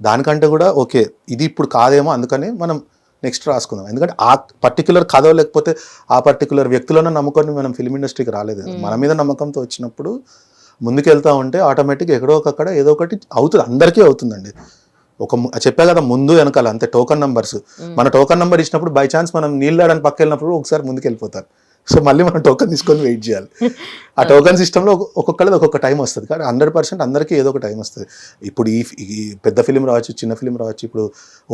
Speaker 2: దానికంటే కూడా ఓకే ఇది ఇప్పుడు కాదేమో, అందుకని మనం నెక్స్ట్ రాసుకుందాం. ఎందుకంటే ఆ పర్టికులర్ కథ లేకపోతే ఆ పర్టికులర్ వ్యక్తులను నమ్ముకొని మనం ఫిల్మ్ ఇండస్ట్రీకి రాలేదు. మన మీద నమ్మకంతో వచ్చినప్పుడు ముందుకెళ్తా ఉంటే ఆటోమేటిక్ ఎక్కడో ఒకక్కడ ఏదో ఒకటి అవుతుంది, అందరికీ అవుతుందండి. చెప్పా కదా ముందు వెనకాల అంతే టోకన్ నంబర్స్. మన టోకన్ నంబర్ ఇచ్చినప్పుడు బై ఛాన్స్ మనం నీళ్ళు ఆడని పక్క వెళ్ళినప్పుడు ఒకసారి ముందుకు వెళ్ళిపోతారు. సో మళ్ళీ మనం టోకన్ తీసుకొని వెయిట్ చేయాలి. ఆ టోకన్ సిస్టంలో ఒక్కొక్కళ్ళది ఒక్కొక్క టైం వస్తుంది, కానీ 100% అందరికీ ఏదో ఒక టైం వస్తుంది. ఇప్పుడు ఈ పెద్ద ఫిలిం రావచ్చు, చిన్న ఫిలిం రావచ్చు, ఇప్పుడు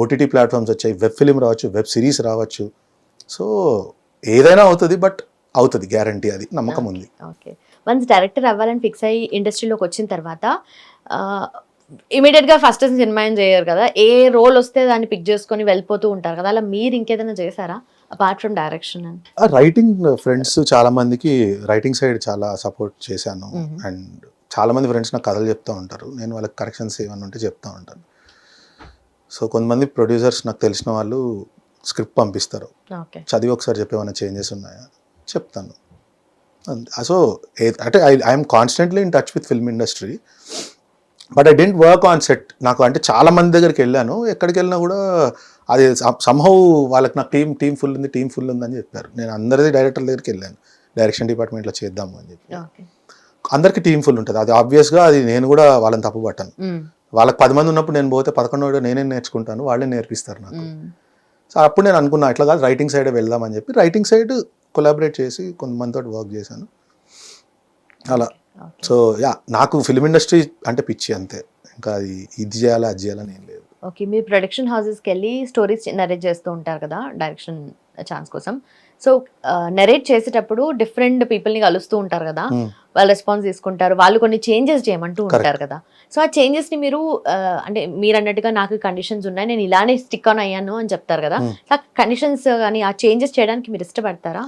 Speaker 2: ఓటీటీ ప్లాట్ఫామ్స్ వచ్చాయి, వెబ్ ఫిలిం రావచ్చు, వెబ్ సిరీస్ రావచ్చు. సో ఏదైనా అవుతుంది, బట్ అవుతుంది గ్యారంటీ, అది నమ్మకం ఉంది.
Speaker 1: ఓకే, వన్స్ డైరెక్టర్ అవ్వాలని ఫిక్స్ అయ్యి ఇండస్ట్రీలోకి వచ్చిన తర్వాత ఇమీడియట్గా ఫస్ట్ సినిమా ఏం చేయరు కదా, ఏ రోల్ వస్తే దాన్ని పిక్ చేసుకొని వెళ్ళిపోతూ ఉంటారు కదా, అలా మీరు ఇంకేదైనా చేశారా apart from direction?
Speaker 2: Writing friends చాలా మందికి రైటింగ్ సైడ్ చాలా సపోర్ట్ చేశాను. అండ్ చాలా మంది ఫ్రెండ్స్ నాకు కథలు చెప్తూ ఉంటారు, నేను వాళ్ళకి కరెక్షన్స్ ఏమన్నా ఉంటే చెప్తూ ఉంటాను. సో కొంతమంది ప్రొడ్యూసర్స్ నాకు తెలిసిన వాళ్ళు స్క్రిప్ట్ పంపిస్తారు, చదివి ఒకసారి చెప్పి ఏమైనా చేంజెస్ ఉన్నాయా చెప్తాను. సో అంటే I'm constantly in touch with film industry, but I didn't work on set. నాకు అంటే చాలా మంది దగ్గరికి వెళ్ళాను, ఎక్కడికి వెళ్ళినా కూడా అది సంహౌ వాళ్ళకి నాకు టీం ఫుల్ ఉంది అని చెప్పారు. నేను అందరిది డైరెక్టర్ దగ్గరికి వెళ్ళాను, డైరెక్షన్ డిపార్ట్మెంట్లో చేద్దాము అని చెప్పి. అందరికీ టీం ఫుల్ ఉంటుంది, అది ఆబ్వియస్గా, అది నేను కూడా వాళ్ళని తప్పు పట్టాను. వాళ్ళకి 10 మంది ఉన్నప్పుడు నేను పోతే 11 నేనే నేర్చుకుంటాను, వాళ్ళే నేర్పిస్తారు నాకు. సో అప్పుడు నేను అనుకున్నా ఇట్లా కాదు, రైటింగ్ సైడే వెళ్దామని చెప్పి రైటింగ్ సైడ్ కొలాబరేట్ చేసి కొంతమందితో వర్క్ చేశాను అలా. సో నాకు ఫిల్మ్ ఇండస్ట్రీ అంటే పిచ్చి అంతే, ఇంకా అది ఇది చేయాలా అది చేయాలని ఏం లేదు.
Speaker 1: ఓకే, మీరు ప్రొడక్షన్ హౌసెస్కి వెళ్ళి స్టోరీస్ నరేట్ చేస్తూ ఉంటారు కదా డైరెక్షన్ ఛాన్స్ కోసం. సో నరేట్ చేసేటప్పుడు డిఫరెంట్ పీపుల్ని కలుస్తూ ఉంటారు కదా, వాళ్ళు రెస్పాన్స్ తీసుకుంటారు, వాళ్ళు కొన్ని చేంజెస్ చేయమంటూ ఉంటారు కదా. సో ఆ చేంజెస్ని మీరు అంటే మీరు అన్నట్టుగా నాకు కండిషన్స్ ఉన్నాయి, నేను ఇలానే స్టిక్ ఆన్ అయ్యాను అని చెప్తారు కదా, ఆ కండిషన్స్ కానీ ఆ చేంజెస్ చేయడానికి మీరు ఇష్టపడతారా?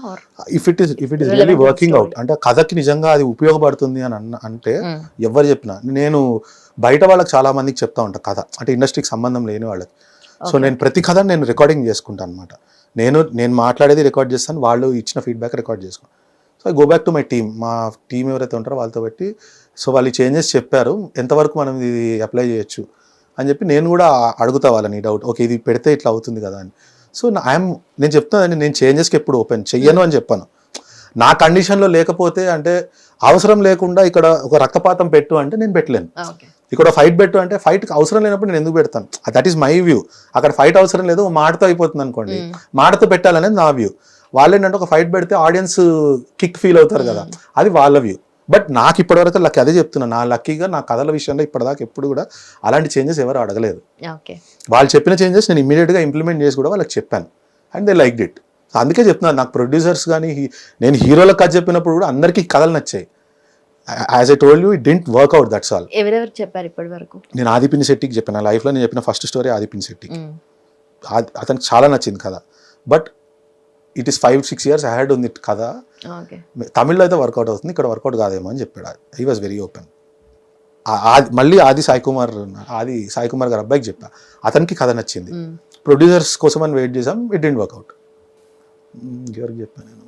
Speaker 2: If it is really working out అంటే కథకి నిజంగా అది ఉపయోగపడుతుంది అని అంటే ఎవరు చెప్పినా, నేను బయట వాళ్ళకి చాలా మందికి చెప్తా ఉంటా కథ, అంటే ఇండస్ట్రీకి సంబంధం లేని వాళ్ళకి. సో నేను ప్రతి కథ నేను రికార్డింగ్ చేసుకుంటాను అనమాట. నేను మాట్లాడేది రికార్డ్ చేస్తాను, వాళ్ళు ఇచ్చిన ఫీడ్బ్యాక్ రికార్డ్ చేసుకుంటాను. So I go back to my team, మా టీం ఎవరైతే ఉంటారో వాళ్ళతో పెట్టి, సో వాళ్ళు చేంజెస్ చెప్పారు, ఎంతవరకు మనం ఇది అప్లై చేయొచ్చు అని చెప్పి నేను కూడా అడుగుతా వాళ్ళని డౌట్, ఓకే ఇది పెడితే ఇట్లా అవుతుంది కదా అని. సో నేను చెప్తానండి, నేను చేంజెస్కి ఎప్పుడు ఓపెన్ చెయ్యను అని చెప్పాను. నా కండిషన్లో లేకపోతే, అంటే అవసరం లేకుండా ఇక్కడ ఒక రక్తపాతం పెట్టు అంటే నేను పెట్టలేను, ఇక్కడ ఫైట్ పెట్టు అంటే ఫైట్కి అవసరం లేనప్పుడు నేను ఎందుకు పెడతాను, దట్ ఈస్ మై వ్యూ. అక్కడ ఫైట్ అవసరం లేదు, మాటతో అయిపోతుంది అనుకోండి, మాటతో పెట్టాలనేది నా వ్యూ. వాళ్ళు ఏంటంటే ఒక ఫైట్ పెడితే ఆడియన్స్ కిక్ ఫీల్ అవుతారు కదా, అది వాళ్ళ వ్యూ. బట్ నాకు ఇప్పటివరకు లక్కీ, అదే చెప్తున్నా, నా లక్కీగా నా కథల విషయంలో ఇప్పటిదాకా ఎప్పుడు కూడా అలాంటి చేంజెస్ ఎవరు అడగలేదు. వాళ్ళు చెప్పిన చేంజెస్ నేను ఇమ్మీడియట్గా ఇంప్లిమెంట్ చేసి కూడా వాళ్ళకి చెప్పాను, అండ్ దే లైక్ ఇట్. అందుకే చెప్తున్నాను, నాకు ప్రొడ్యూసర్స్ కానీ నేను హీరోలకు కథ చెప్పినప్పుడు కూడా అందరికీ కథలు నచ్చాయి. As I told you, it didn't work out, that's all.
Speaker 1: ఎవరెవరు చెప్పారు ఇప్పటి వరకు?
Speaker 2: నేను ఆది పినిశెట్టికి చెప్పాను, నా లైఫ్లో నేను చెప్పిన ఫస్ట్ స్టోరీ ఆది పినిశెట్టికి. అతనికి చాలా నచ్చింది కథ, but it is 5-6 years ahead ఉంది కథ. తమిళ్లో అయితే వర్కౌట్ అవుతుంది, ఇక్కడ వర్కౌట్ కాదేమో అని చెప్పాడు. He was very open. మళ్ళీ ఆది సాయి కుమార్ గారు అబ్బాయికి చెప్పా, అతనికి కథ నచ్చింది. ప్రొడ్యూసర్స్ కోసం అని వెయిట్ చేసాం, ఇట్ డెంట్ వర్కౌట్. ఎవరికి చెప్పాను నేను?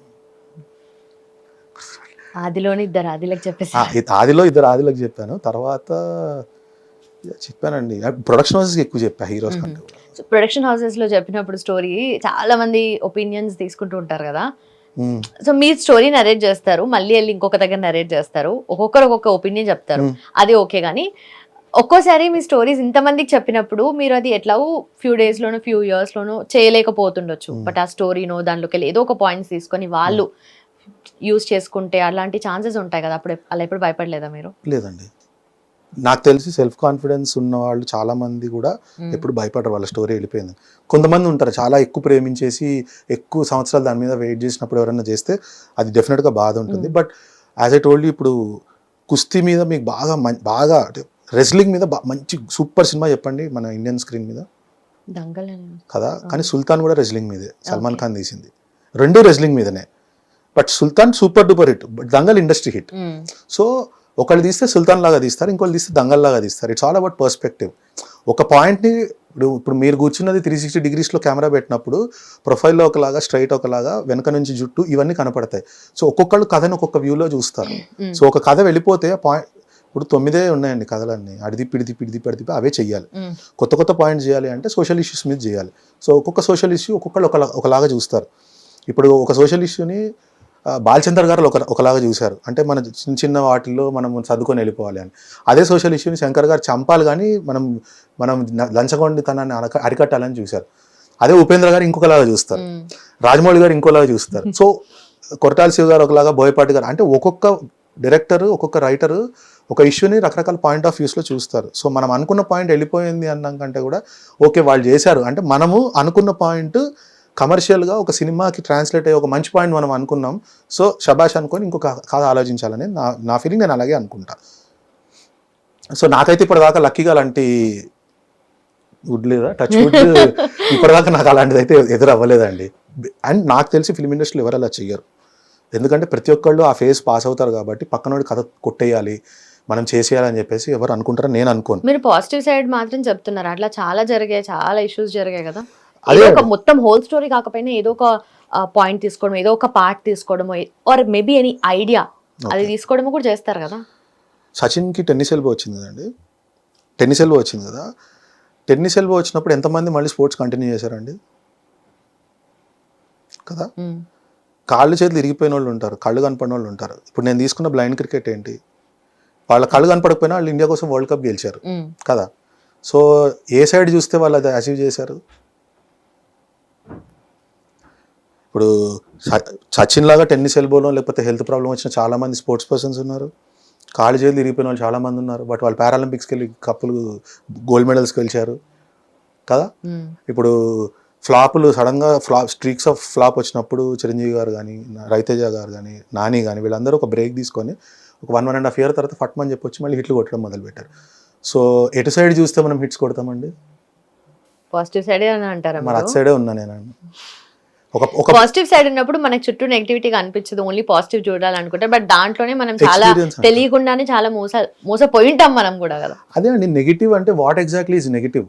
Speaker 1: ఆదిలో ఇద్దరు ఆదిలకు
Speaker 2: చెప్పాను. తర్వాత చెప్పానండి, ప్రొడక్షన్ హౌసెస్కి ఎక్కువ చెప్పా హీరోస్ కంటే.
Speaker 1: ప్రొడక్షన్ హౌసెస్ లో చెప్పినప్పుడు స్టోరీ చాలా మంది ఒపీనియన్స్ తీసుకుంటూ ఉంటారు కదా. సో మీరు స్టోరీ నరేట్ చేస్తారు, మళ్ళీ వెళ్ళి ఇంకొక దగ్గర నరేట్ చేస్తారు, ఒక్కొక్కరు ఒక్కొక్క ఒపీనియన్ చెప్తారు, అది ఓకే. కానీ ఒక్కోసారి మీ స్టోరీస్ ఇంతమందికి చెప్పినప్పుడు మీరు అది ఎట్లా ఫ్యూ డేస్ లోనో ఫ్యూ ఇయర్స్ లోనో చేయలేకపోతుండొచ్చు, బట్ ఆ స్టోరీనో దాంట్లోకి వెళ్ళి ఏదో ఒక పాయింట్స్ తీసుకొని వాళ్ళు యూజ్ చేసుకుంటే అలాంటి ఛాన్సెస్ ఉంటాయి కదా, అప్పుడు అలా ఎప్పుడు భయపడలేదా మీరు?
Speaker 2: లేదండి, నాకు తెలిసి సెల్ఫ్ కాన్ఫిడెన్స్ ఉన్న వాళ్ళు చాలా మంది కూడా ఎప్పుడు భయపడరు, వాళ్ళ స్టోరీ వెళ్ళిపోయింది. కొంతమంది ఉంటారు చాలా ఎక్కువ ప్రేమించేసి ఎక్కువ సంవత్సరాలు దాని మీద వెయిట్ చేసినప్పుడు ఎవరైనా చేస్తే అది డెఫినెట్గా బాధ ఉంటుంది. But as I told you, ఇప్పుడు కుస్తీ మీద మీకు బాగా రెస్లింగ్ మీద మంచి సూపర్ సినిమా చెప్పండి మన ఇండియన్ స్క్రీన్ మీద.
Speaker 1: దంగల్
Speaker 2: కదా, కానీ సుల్తాన్ కూడా రెస్లింగ్ మీదే, సల్మాన్ ఖాన్ తీసింది, రెండు రెస్లింగ్ మీదనే. But Sultan super duper hit, but Dangal industry hit. So ఒకళ్ళు తీస్తే సుల్తాన్ లాగా తీస్తారు, ఇంకోళ్ళు తీస్తే దంగల్ లాగా తీస్తారు. It's all about perspective. ఒక పాయింట్ని ఇప్పుడు మీరు కూర్చున్నది 360 degreesలో కెమెరా పెట్టినప్పుడు ప్రొఫైల్లో ఒకలాగా, స్ట్రైట్ ఒకలాగా, వెనక నుంచి జుట్టు ఇవన్నీ కనపడతాయి. సో ఒక్కొక్కళ్ళు కథని ఒక్కొక్క వ్యూలో చూస్తారు. సో ఒక కథ వెళ్ళిపోతే పాయింట్, ఇప్పుడు 9 ఉన్నాయండి కథలన్నీ, అడిదిప్పి అవే చెయ్యాలి. కొత్త పాయింట్స్ చేయాలి అంటే సోషల్ ఇష్యూస్ మీద చేయాలి. సో ఒక్కొక్క సోషల్ ఇష్యూ ఒక్కొక్కళ్ళు ఒకలాగా చూస్తారు. ఇప్పుడు ఒక సోషల్ ఇష్యూని బాలచందర్ గారు ఒకలాగా చూశారు, అంటే మన చిన్న చిన్న వాటిల్లో మనం చదువుకొని వెళ్ళిపోవాలి అని. అదే సోషల్ ఇష్యూని శంకర్ గారు చంపాలి కానీ మనం లంచగొండితనాన్ని అరికట్టాలని చూశారు. అదే ఉపేంద్ర గారు ఇంకొకలాగా చూస్తారు, రాజమౌళి గారు ఇంకోలాగా చూస్తారు. సో కొరటాల శివ గారు ఒకలాగా, బోయపాటి గారు, అంటే ఒక్కొక్క డైరెక్టర్ ఒక్కొక్క రైటర్ ఒక ఇష్యూని రకరకాల పాయింట్ ఆఫ్ వ్యూస్లో చూస్తారు. సో మనం అనుకున్న పాయింట్ వెళ్ళిపోయింది అన్నాం కంటే కూడా ఓకే వాళ్ళు చేశారు అంటే మనము అనుకున్న పాయింట్ కమర్షియల్గా ఒక సినిమాకి ట్రాన్స్లేట్ అయ్యే ఒక మంచి పాయింట్ మనం అనుకున్నాం, సో షబాష్ అనుకొని ఇంకొక కథ ఆలోచించాలని నా ఫీలింగ్. నేను అలాగే అనుకుంటా. సో నాకైతే ఇప్పటిదాకా లక్కీగా అలాంటి వుడ్ లేదా టచ్ వుడ్ ఇప్పటిదాకా నాకు అలాంటిది అయితే ఎదురు అవ్వలేదండి. అండ్ నాకు తెలిసి ఫిల్మ్ ఇండస్ట్రీలో ఎవరు అలా చెయ్యరు, ఎందుకంటే ప్రతి ఒక్కళ్ళు ఆ ఫేజ్ పాస్ అవుతారు కాబట్టి పక్కనోడి కథ కొట్టేయాలి మనం చేసేయాలని చెప్పేసి ఎవరు అనుకుంటారో నేను అనుకోను.
Speaker 1: మీరు పాజిటివ్ సైడ్ మాత్రం చెప్తున్నారు, అట్లా చాలా జరిగాయి, చాలా ఇష్యూస్ జరిగాయి కదా.
Speaker 2: అదే
Speaker 1: ఏదో ఒక మొత్తం హోల్ స్టోరీ కాకపోయినా ఏదో ఒక పాయింట్ తీసుకోవడం, ఏదో ఒక పార్ట్ తీసుకోవడం, ఆర్ మేబీ ఎనీ ఐడియా అది తీసుకోవడం కూడా చేస్తారు కదా.
Speaker 2: సచిన్కి టెన్నిస్ ఎల్బో వచ్చింది కదండి, టెన్నిస్ ఎల్బో వచ్చింది కదా. టెన్నిస్ ఎల్బో వచ్చినప్పుడు ఎంతమంది మళ్ళీ స్పోర్ట్స్ కంటిన్యూ చేశారండి కదా. కాళ్ళు చేతులు ఇరిగిపోయిన వాళ్ళు ఉంటారు, కళ్ళు కనపడిన వాళ్ళు ఉంటారు. ఇప్పుడు నేను తీసుకున్న బ్లైండ్ క్రికెట్ ఏంటి, వాళ్ళ కళ్ళు కనపడకపోయినా వాళ్ళు ఇండియా కోసం వరల్డ్ కప్ గెలిచారు కదా. సో ఏ సైడ్ చూస్తే వాళ్ళు అది అచీవ్ చేశారు. ఇప్పుడు సచిన్ లాగా టెన్నిస్ ఎల్బోలో లేకపోతే హెల్త్ ప్రాబ్లం వచ్చిన చాలామంది స్పోర్ట్స్ పర్సన్స్ ఉన్నారు, కాళ్ళు చేతులు ఇరిగిపోయిన వాళ్ళు చాలామంది ఉన్నారు. బట్ వాళ్ళు పారాలింపిక్స్కి వెళ్ళి కప్పులు గోల్డ్ మెడల్స్ గెలిచారు కదా. ఇప్పుడు ఫ్లాపులు సడన్గా స్ట్రీక్స్ ఆఫ్ ఫ్లాప్ వచ్చినప్పుడు చిరంజీవి గారు కానీ, రవితేజ గారు కానీ, నాని కానీ వీళ్ళందరూ ఒక బ్రేక్ తీసుకొని ఒక 1.5 year తర్వాత ఫట్మని చెప్పొచ్చి మళ్ళీ హిట్లు కొట్టడం మొదలుపెట్టారు. సో ఎటు సైడ్ చూస్తే మనం హిట్స్ కొడతామండి,
Speaker 1: పాజిటివ్ సైడే అని అంటారా?
Speaker 2: మరి అటు సైడే ఉన్నా నేను. ఒక
Speaker 1: పాజిటివ్ సైడ్ ఉన్నప్పుడు మనకి చుట్టూ నెగిటివిటీగా అనిపించదు, ఓన్లీ పాజిటివ్ చూడాలనుకుంటే. బట్ దాంట్లోనే మనం చాలా తెలియకుండానే చాలా మోసపోయి ఉంటాం మనం కూడా కదా.
Speaker 2: అదే అండి, నెగిటివ్ అంటే వాట్ ఎగ్జాక్ట్లీ ఈజ్ నెగిటివ్.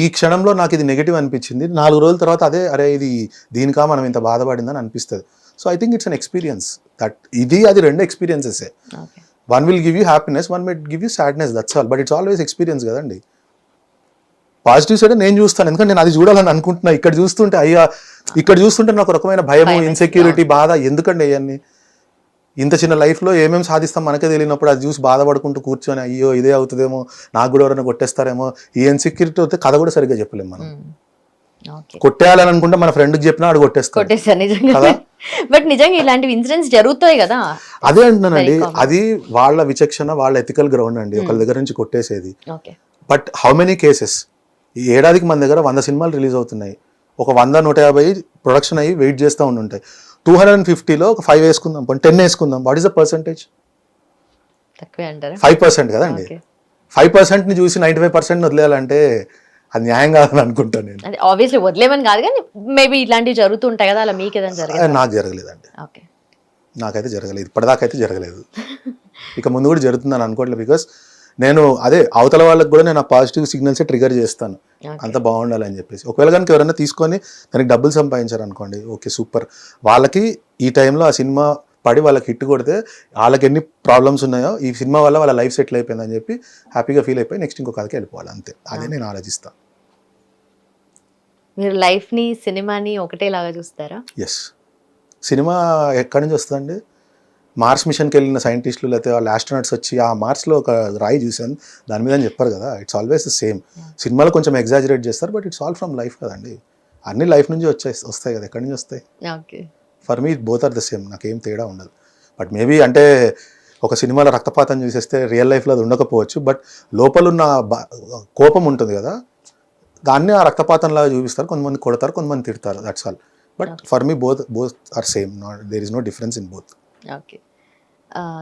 Speaker 2: ఈ క్షణంలో నాకు ఇది నెగిటివ్ అనిపించింది, 4 రోజుల తర్వాత అదే అరే ఇది దీనికా మనం ఇంత బాధపడిందని అనిపిస్తుంది. So I think it's an experience that ఇది అది 2 experiences. One will give you happiness, one will give you sadness, that's all. But it's always experience కదండి. పాజిటివ్ సైడ్ నేను చూస్తాను, ఎందుకంటే నేను అది చూడాలని అనుకుంటున్నా. ఇక్కడ చూస్తుంటే నాకు ఒక రకమైన భయము, ఇన్సెక్యూరిటీ, బాధ. ఎందుకండి అవన్నీ ఇంత చిన్న లైఫ్లో ఏమేమి సాధిస్తాం మనకే తెలియనప్పుడు అది చూసి బాధపడుకుంటూ కూర్చొని అయ్యో ఇదే అవుతుందేమో, నాకు కూడా ఎవరైనా కొట్టేస్తారేమో, ఈ ఇన్సెక్యూరిటీ అయితే కథ కూడా సరిగ్గా చెప్పలేము మనం. కొట్టేయాలని అనుకుంటే మన ఫ్రెండ్కి చెప్పినా ఆడు కొట్టేస్తారు
Speaker 1: నిజంగా. బట్ నిజంగా ఇలాంటివి ఇన్సిడెంట్స్ జరుగుతాయి కదా.
Speaker 2: అదే అంటున్నానండి, అది వాళ్ళ విచక్షణ, వాళ్ళ ఎథికల్ గ్రౌండ్ అండి ఒకళ్ళ దగ్గర నుంచి కొట్టేసేది. బట్ హౌ మెనీ కేసెస్, ఈ ఏడాదికి మన దగ్గర 100 సినిమాలు రిలీజ్ అవుతున్నాయి, ఒక 100-150 ప్రొడక్షన్ అయ్యి వెయిట్ చేస్తూ ఉంటుంటాయి. 250లో ఒక 5 వేసుకుందాం, 10 వేసుకుందాం, వాట్ ఈస్ ద పర్సెంటేజ్? 5% కదండి. 5%ని చూసి 95% వదిలేయాలంటే అది న్యాయం కాదని అనుకుంటాను నేను.
Speaker 1: ఆబ్వియస్లీ వదిలేమని కాదు కానీ మేబీ ఇట్లాంటివి జరుగుతుంటాయి కదా, అలా మీకు ఏదైనా జరిగింది?
Speaker 2: నాకు జరగలేదండి, నాకైతే జరగలేదు, ఇప్పటిదాకైతే జరగలేదు. ఇక ముందు కూడా జరుగుతుందని అనుకోవట్లేదు. బికాస్ నేను అదే అవతల వాళ్ళకి కూడా నేను ఆ పాజిటివ్ సిగ్నల్సే ట్రిగర్ చేస్తాను, అంత బాగుండాలని చెప్పేసి. ఒకవేళ కనుక ఎవరైనా తీసుకొని దానికి డబ్బులు సంపాదించారు అనుకోండి, ఓకే సూపర్. వాళ్ళకి ఈ టైంలో ఆ సినిమా పడి వాళ్ళకి హిట్ కొడితే వాళ్ళకి ఎన్ని ప్రాబ్లమ్స్ ఉన్నాయో ఈ సినిమా వల్ల వాళ్ళ లైఫ్ సెటిల్ అయిపోయిందని చెప్పి హ్యాపీగా ఫీల్ అయిపోయి నెక్స్ట్ ఇంకో కథకి వెళ్ళిపోవాలి, అంతే. అదే నేను ఆలోచిస్తాను.
Speaker 1: మీరు లైఫ్ని సినిమాని ఒకటేలాగా చూస్తారా?
Speaker 2: ఎస్. సినిమా ఎక్కడి నుంచి వస్తుందండి? మార్స్ మిషన్కి వెళ్ళిన సైంటిస్టులు లేకపోతే వాళ్ళ ఆస్ట్రోనాట్స్ వచ్చి ఆ మార్స్లో ఒక రాయి చూసాను దాని మీద అని చెప్పారు కదా. It's always the same. సినిమాలో కొంచెం ఎగ్జాజరేట్ చేస్తారు, but it's all from life కదండి. అన్ని లైఫ్ నుంచి వస్తాయి కదా, ఎక్కడి నుంచి వస్తాయి? For me both are the same, నాకేం తేడా ఉండదు. బట్ మేబీ అంటే ఒక సినిమాలో రక్తపాతం చూసేస్తే రియల్ లైఫ్లో అది ఉండకపోవచ్చు, బట్ లోపల ఉన్న కోపం ఉంటుంది కదా, దాన్ని ఆ రక్తపాతంలాగా చూపిస్తారు. కొంతమంది కొడతారు, కొంతమంది తిడతారు, that's all. But for me both are same, there is no difference in both.
Speaker 1: Okay.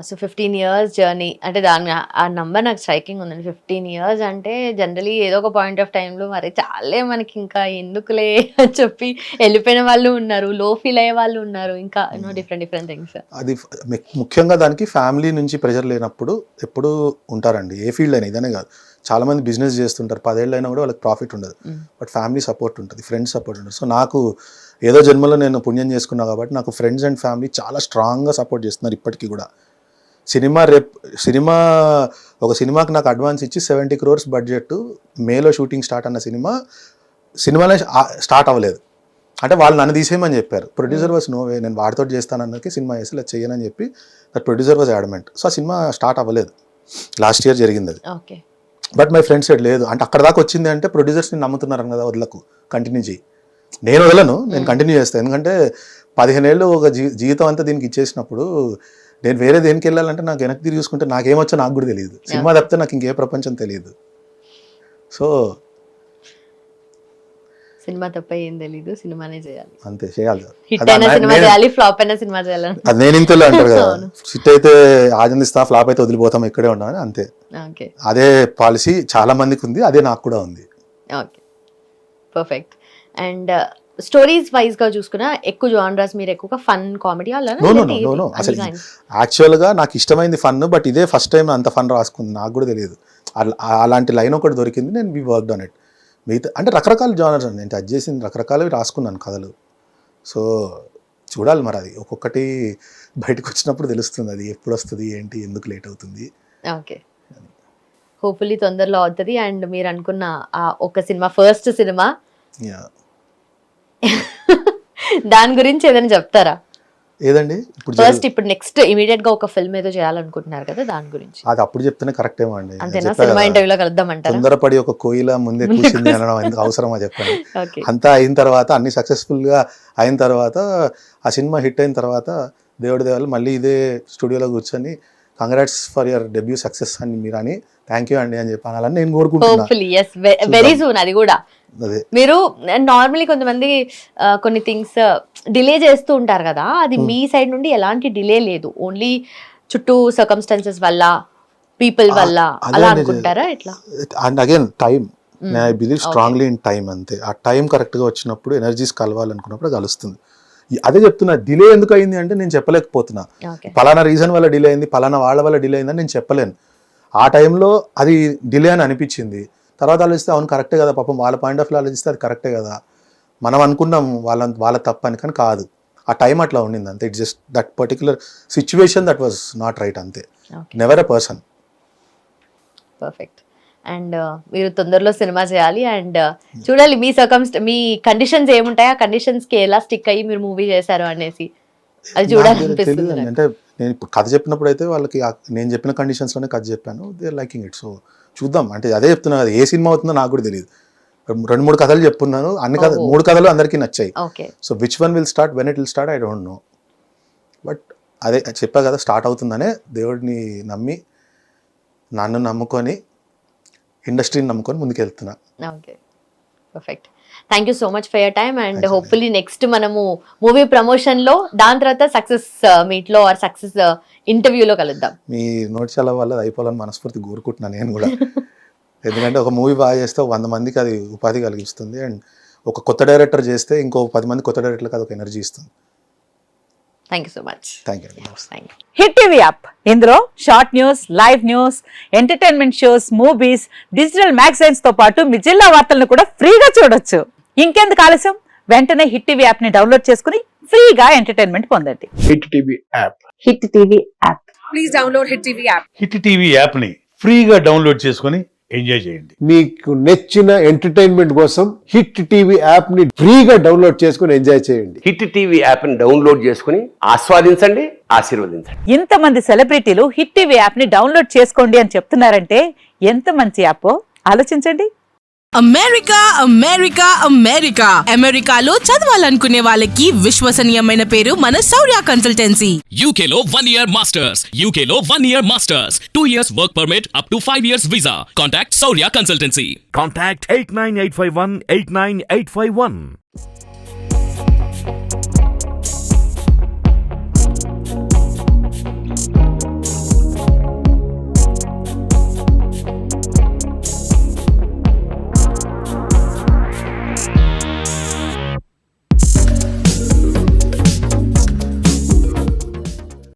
Speaker 1: So 15 years journey అంటే దాని ఆ నంబర్ నాకు స్ట్రైకింగ్ ఉందండి. 15 years అంటే జనరలీ ఏదో ఒక పాయింట్ ఆఫ్ టైంలో మరి చాలే మనకి ఇంకా ఎందుకులే అని చెప్పి వెళ్ళిపోయిన వాళ్ళు ఉన్నారు, లో ఫీల్ అయ్యే వాళ్ళు ఉన్నారు, ఇంకా డిఫరెంట్ థింగ్స్.
Speaker 2: అది ముఖ్యంగా దానికి ఫ్యామిలీ నుంచి ప్రెషర్ లేనప్పుడు ఎప్పుడు ఉంటారండి, ఏ ఫీల్డ్ అయినా, ఇదనే కాదు. చాలామంది బిజినెస్ చేస్తుంటారు, 10 ఏళ్ళు అయినా కూడా వాళ్ళకి ప్రాఫిట్ ఉండదు, బట్ ఫ్యామిలీ సపోర్ట్ ఉంటుంది, ఫ్రెండ్స్ సపోర్ట్ ఉంటుంది. సో నాకు ఏదో జన్మలో నేను పుణ్యం చేసుకున్నా కాబట్టి నాకు ఫ్రెండ్స్ అండ్ ఫ్యామిలీ చాలా స్ట్రాంగ్గా సపోర్ట్ చేస్తున్నారు ఇప్పటికీ కూడా. ఒక సినిమాకి నాకు అడ్వాన్స్ ఇచ్చి 70 crores బడ్జెట్, మేలో షూటింగ్ స్టార్ట్ అన్న సినిమాలో స్టార్ట్ అవ్వలేదు, అంటే వాళ్ళు నన్ను తీసేయమని చెప్పారు. ప్రొడ్యూసర్ వాస్ నో వే, నేను వాడితో చేస్తానన్నకి సినిమా చేసి ఇలా చేయనని చెప్పి that producer was adamant. So ఆ సినిమా స్టార్ట్ అవ్వలేదు, లాస్ట్ ఇయర్ జరిగింది అది.
Speaker 1: Okay.
Speaker 2: But my friend said లేదు అంటే అక్కడ దాకా వచ్చింది అంటే ప్రొడ్యూసర్స్ని నమ్ముతున్నారు కదా, వదలకు, కంటిన్యూ చేయి. నేను వదలను, నేను కంటిన్యూ చేస్తాను. ఎందుకంటే 15 ఏళ్ళు ఒక జీవితం అంతా దీనికి ఇచ్చేసినప్పుడు నేను వేరే దేనికి వెళ్ళాలంటే నాకు వెనక్కి తిరిగి చూసుకుంటే నాకేమొచ్చో నాకు కూడా తెలియదు. సినిమా తప్పితే నాకు ఇంకే ప్రపంచం తెలియదు. సో
Speaker 1: సినిమా తప్ప ఏం తెలీదు, సినిమానే చేయాలి,
Speaker 2: అంతే చేయాలి.
Speaker 1: హిట్ అయిన సినిమా చేయాలి, ఫ్లాప్ అయిన సినిమా చేయాలి.
Speaker 2: అది నేను ఇంతలో అంటారు కదా, హిట్ అయితే ఆనందిస్తా, ఫ్లాప్ అయితే వదిలిపోతాం, ఇక్కడే ఉండాలని, అంతే.
Speaker 1: ఓకే.
Speaker 2: అదే పాలసీ చాలా మందికి ఉంది, అదే నాకు కూడా ఉంది.
Speaker 1: Okay, perfect. And stories wise గా చూసుకున్నా ఎక్కువ జానరాస్ మీరు ఎక్కువగా ఫన్ కామెడీ అలా?
Speaker 2: నో అసలు యాక్చువల్గా నాకు ఇష్టమైంది ఫన్, బట్ ఇదే ఫస్ట్ టైం అంత ఫన్ రాసుకుంది, నాకు కూడా తెలియదు. అలాంటి లైన్ ఒకటి దొరికింది, నేను వి వర్క్డ్ ఆన్ ఇట్. మిగతా అంటే రకరకాల జానర్స్ అండి, నేను టచ్ చేసింది రకరకాలవి రాసుకున్నాను కథలు. సో చూడాలి మరి, అది ఒక్కొక్కటి బయటకు వచ్చినప్పుడు తెలుస్తుంది, అది ఎప్పుడు వస్తుంది ఏంటి, ఎందుకు లేట్ అవుతుంది.
Speaker 1: ఓకే, హోప్ఫుల్లీ తొందరలో అవుతుంది. అండ్ మీరు అనుకున్న ఆ ఒక సినిమా, ఫస్ట్ సినిమా, దాని గురించి ఏదైనా చెప్తారా?
Speaker 2: ఏదండి
Speaker 1: ఫస్ట్ ఇప్పుడు నెక్స్ట్ ఇమీడియట్ గా ఒక ఫిల్మ్ ఏదో చేయాలనుకుంటున్నారు కదా, దాని గురించి?
Speaker 2: అది అప్పుడు చెప్తేనే కరెక్ట్ ఏమో అండి.
Speaker 1: అంతేనా? సినిమా ఇంటర్వ్యూలో కలుద్దామంటారా?
Speaker 2: తొందరపడి ఒక కోయిల ముందే కూర్చుంది అనడం ఎందుకు అవసరమా చెప్పండి. అంతా అయిన తర్వాత, అన్ని సక్సెస్ఫుల్ గా అయిన తర్వాత, ఆ సినిమా హిట్ అయిన తర్వాత దేవుడి దేవాలు మళ్ళీ ఇదే స్టూడియోలో కూర్చొని congrats for your debut success అని మీరు అని, థ్యాంక్ యూ అండి అని చెప్పాలని నేను కోరుకుంటున్నాను.
Speaker 1: Very soon. అది కూడా మీరు నార్మల్లీ కొంతమంది కొన్ని థింగ్స్ డిలే చేస్తూ ఉంటారు కదా, అది మీ సైడ్ నుండి ఎలాంటి డిలే లేదు, ఓన్లీ చుట్టూ సర్కమ్స్టాన్సెస్ వల్ల, పీపుల్ వల్ల అలా అనుకుంటారా ఎట్లా?
Speaker 2: And again time, I believe strongly in time, అంతే. ఆ టైం కరెక్ట్గా వచ్చినప్పుడు, ఎనర్జీస్ కలవాలనుకున్నప్పుడు కలుస్తుంది. అదే చెప్తున్నా, డిలే ఎందుకు అయింది అంటే నేను చెప్పలేకపోతున్నా. పలానా రీజన్ వల్ల డిలే అయింది, పలానా వాళ్ళ వల్ల డిలే అయిందని నేను చెప్పలేను. ఆ టైంలో అది డిలే అని అనిపించింది, తర్వాత ఆలోచిస్తే అవును కరెక్టే కదా, పాపం వాళ్ళ పాయింట్ ఆఫ్ వ్యూ ఆలోచిస్తే అది కరెక్టే కదా, మనం అనుకున్నాం వాళ్ళ తప్పని, కానీ కాదు, ఆ టైం అట్లా ఉండింది అంతే. It just that particular situation that was not right, అంతే. Never a person.
Speaker 1: Perfect. And మీరు తొందరలో సినిమా చేయాలి, అండ్ చూడాలి మీ కండిషన్స్ ఏముంటాయి, ఆ కండిషన్స్ కి ఎలా స్టిక్ అయ్యి మీరు మూవీ చేశారు అనేసి అది చూడాలనిపిస్తుంది.
Speaker 2: అంటే నేను ఇప్పుడు కథ చెప్పినప్పుడు అయితే వాళ్ళకి నేను చెప్పిన కండిషన్స్ లోనే కథ చెప్పాను, they are liking it. So చూద్దాం, అంటే అదే చెప్తున్నా కదా, ఏ సినిమా అవుతుందో నాకు కూడా తెలియదు. 2-3 కథలు చెప్పున్నాను, అన్ని 3 కథలు అందరికీ నచ్చాయి. So which one will start, when it will start, I don't no. But అదే చెప్పా కదా, స్టార్ట్ అవుతుందనే దేవుడిని నమ్మి, నన్ను నమ్ముకొని, ఇండస్ట్రీని నమ్ముకొని ముందుకెళ్తున్నా.
Speaker 1: Okay, perfect. Thank you so much for your time. And hopefully next మనము మూవీ ప్రమోషన్ లో, దాని తర్వాత సక్సెస్ మీట్ లో ఆర్ సక్సెస్ ఇంటర్వ్యూలో కలుద్దాం.
Speaker 2: మీ నోటి చాలా వల్ల అయిపోవాలని మనస్ఫూర్తి కోరుకుంటున్నాను నేను కూడా. ఎందుకంటే ఒక మూవీ బాగా చేస్తే 100 మందికి అది ఉపాధి కలిగిస్తుంది, అండ్ ఒక కొత్త డైరెక్టర్ చేస్తే ఇంకో 10 మంది కొత్త డైరెక్టర్లకు అది ఒక ఎనర్జీ ఇస్తుంది.
Speaker 1: Thank you so much.
Speaker 2: Thank you.
Speaker 5: Hit TV app, ఇందులో short news, live news, entertainment shows, movies, digital magazines తో పాటు మీ జిల్లా వార్తలను కూడా ఫ్రీగా చూడొచ్చు. ఇంకెందుకు ఆలస్యం, వెంటనే హిట్ టీవీ యాప్ ని డౌన్లోడ్ చేసుకుని ఫ్రీగా ఎంటర్టైన్మెంట్ పొందండి.
Speaker 6: Hit TV app.
Speaker 5: Hit TV app.
Speaker 7: Please download hit TV app.
Speaker 6: Hit TV app ని ఫ్రీగా డౌన్లోడ్ చేసుకుని ఎంజాయ్ చేయండి.
Speaker 8: మీకు నచ్చిన ఎంటర్టైన్మెంట్ కోసం హిట్ టీవీ యాప్ ని ఫ్రీగా డౌన్లోడ్ చేసుకుని ఎంజాయ్ చేయండి.
Speaker 9: హిట్ టీవీ యాప్ ని డౌన్లోడ్ చేసుకుని ఆస్వాదించండి, ఆశీర్వదించండి.
Speaker 5: ఇంతమంది సెలబ్రిటీలు హిట్ టీవీ యాప్ ని డౌన్లోడ్ చేసుకోండి అని చెప్తున్నారంటే ఎంత మంచి యాప్ ఆలోచించండి.
Speaker 7: అమెరికా అమెరికా అమెరికా అమెరికాలో చదవాలనుకునే వాళ్ళకి విశ్వసనీయమైన పేరు మన శౌర్య కన్సల్టెన్సీ.
Speaker 10: UK లో 1 year masters. UK లో 1 year masters. 2 years work permit up to 5 years visa. Contact Saurya Consultancy.
Speaker 11: Contact 89851 89851.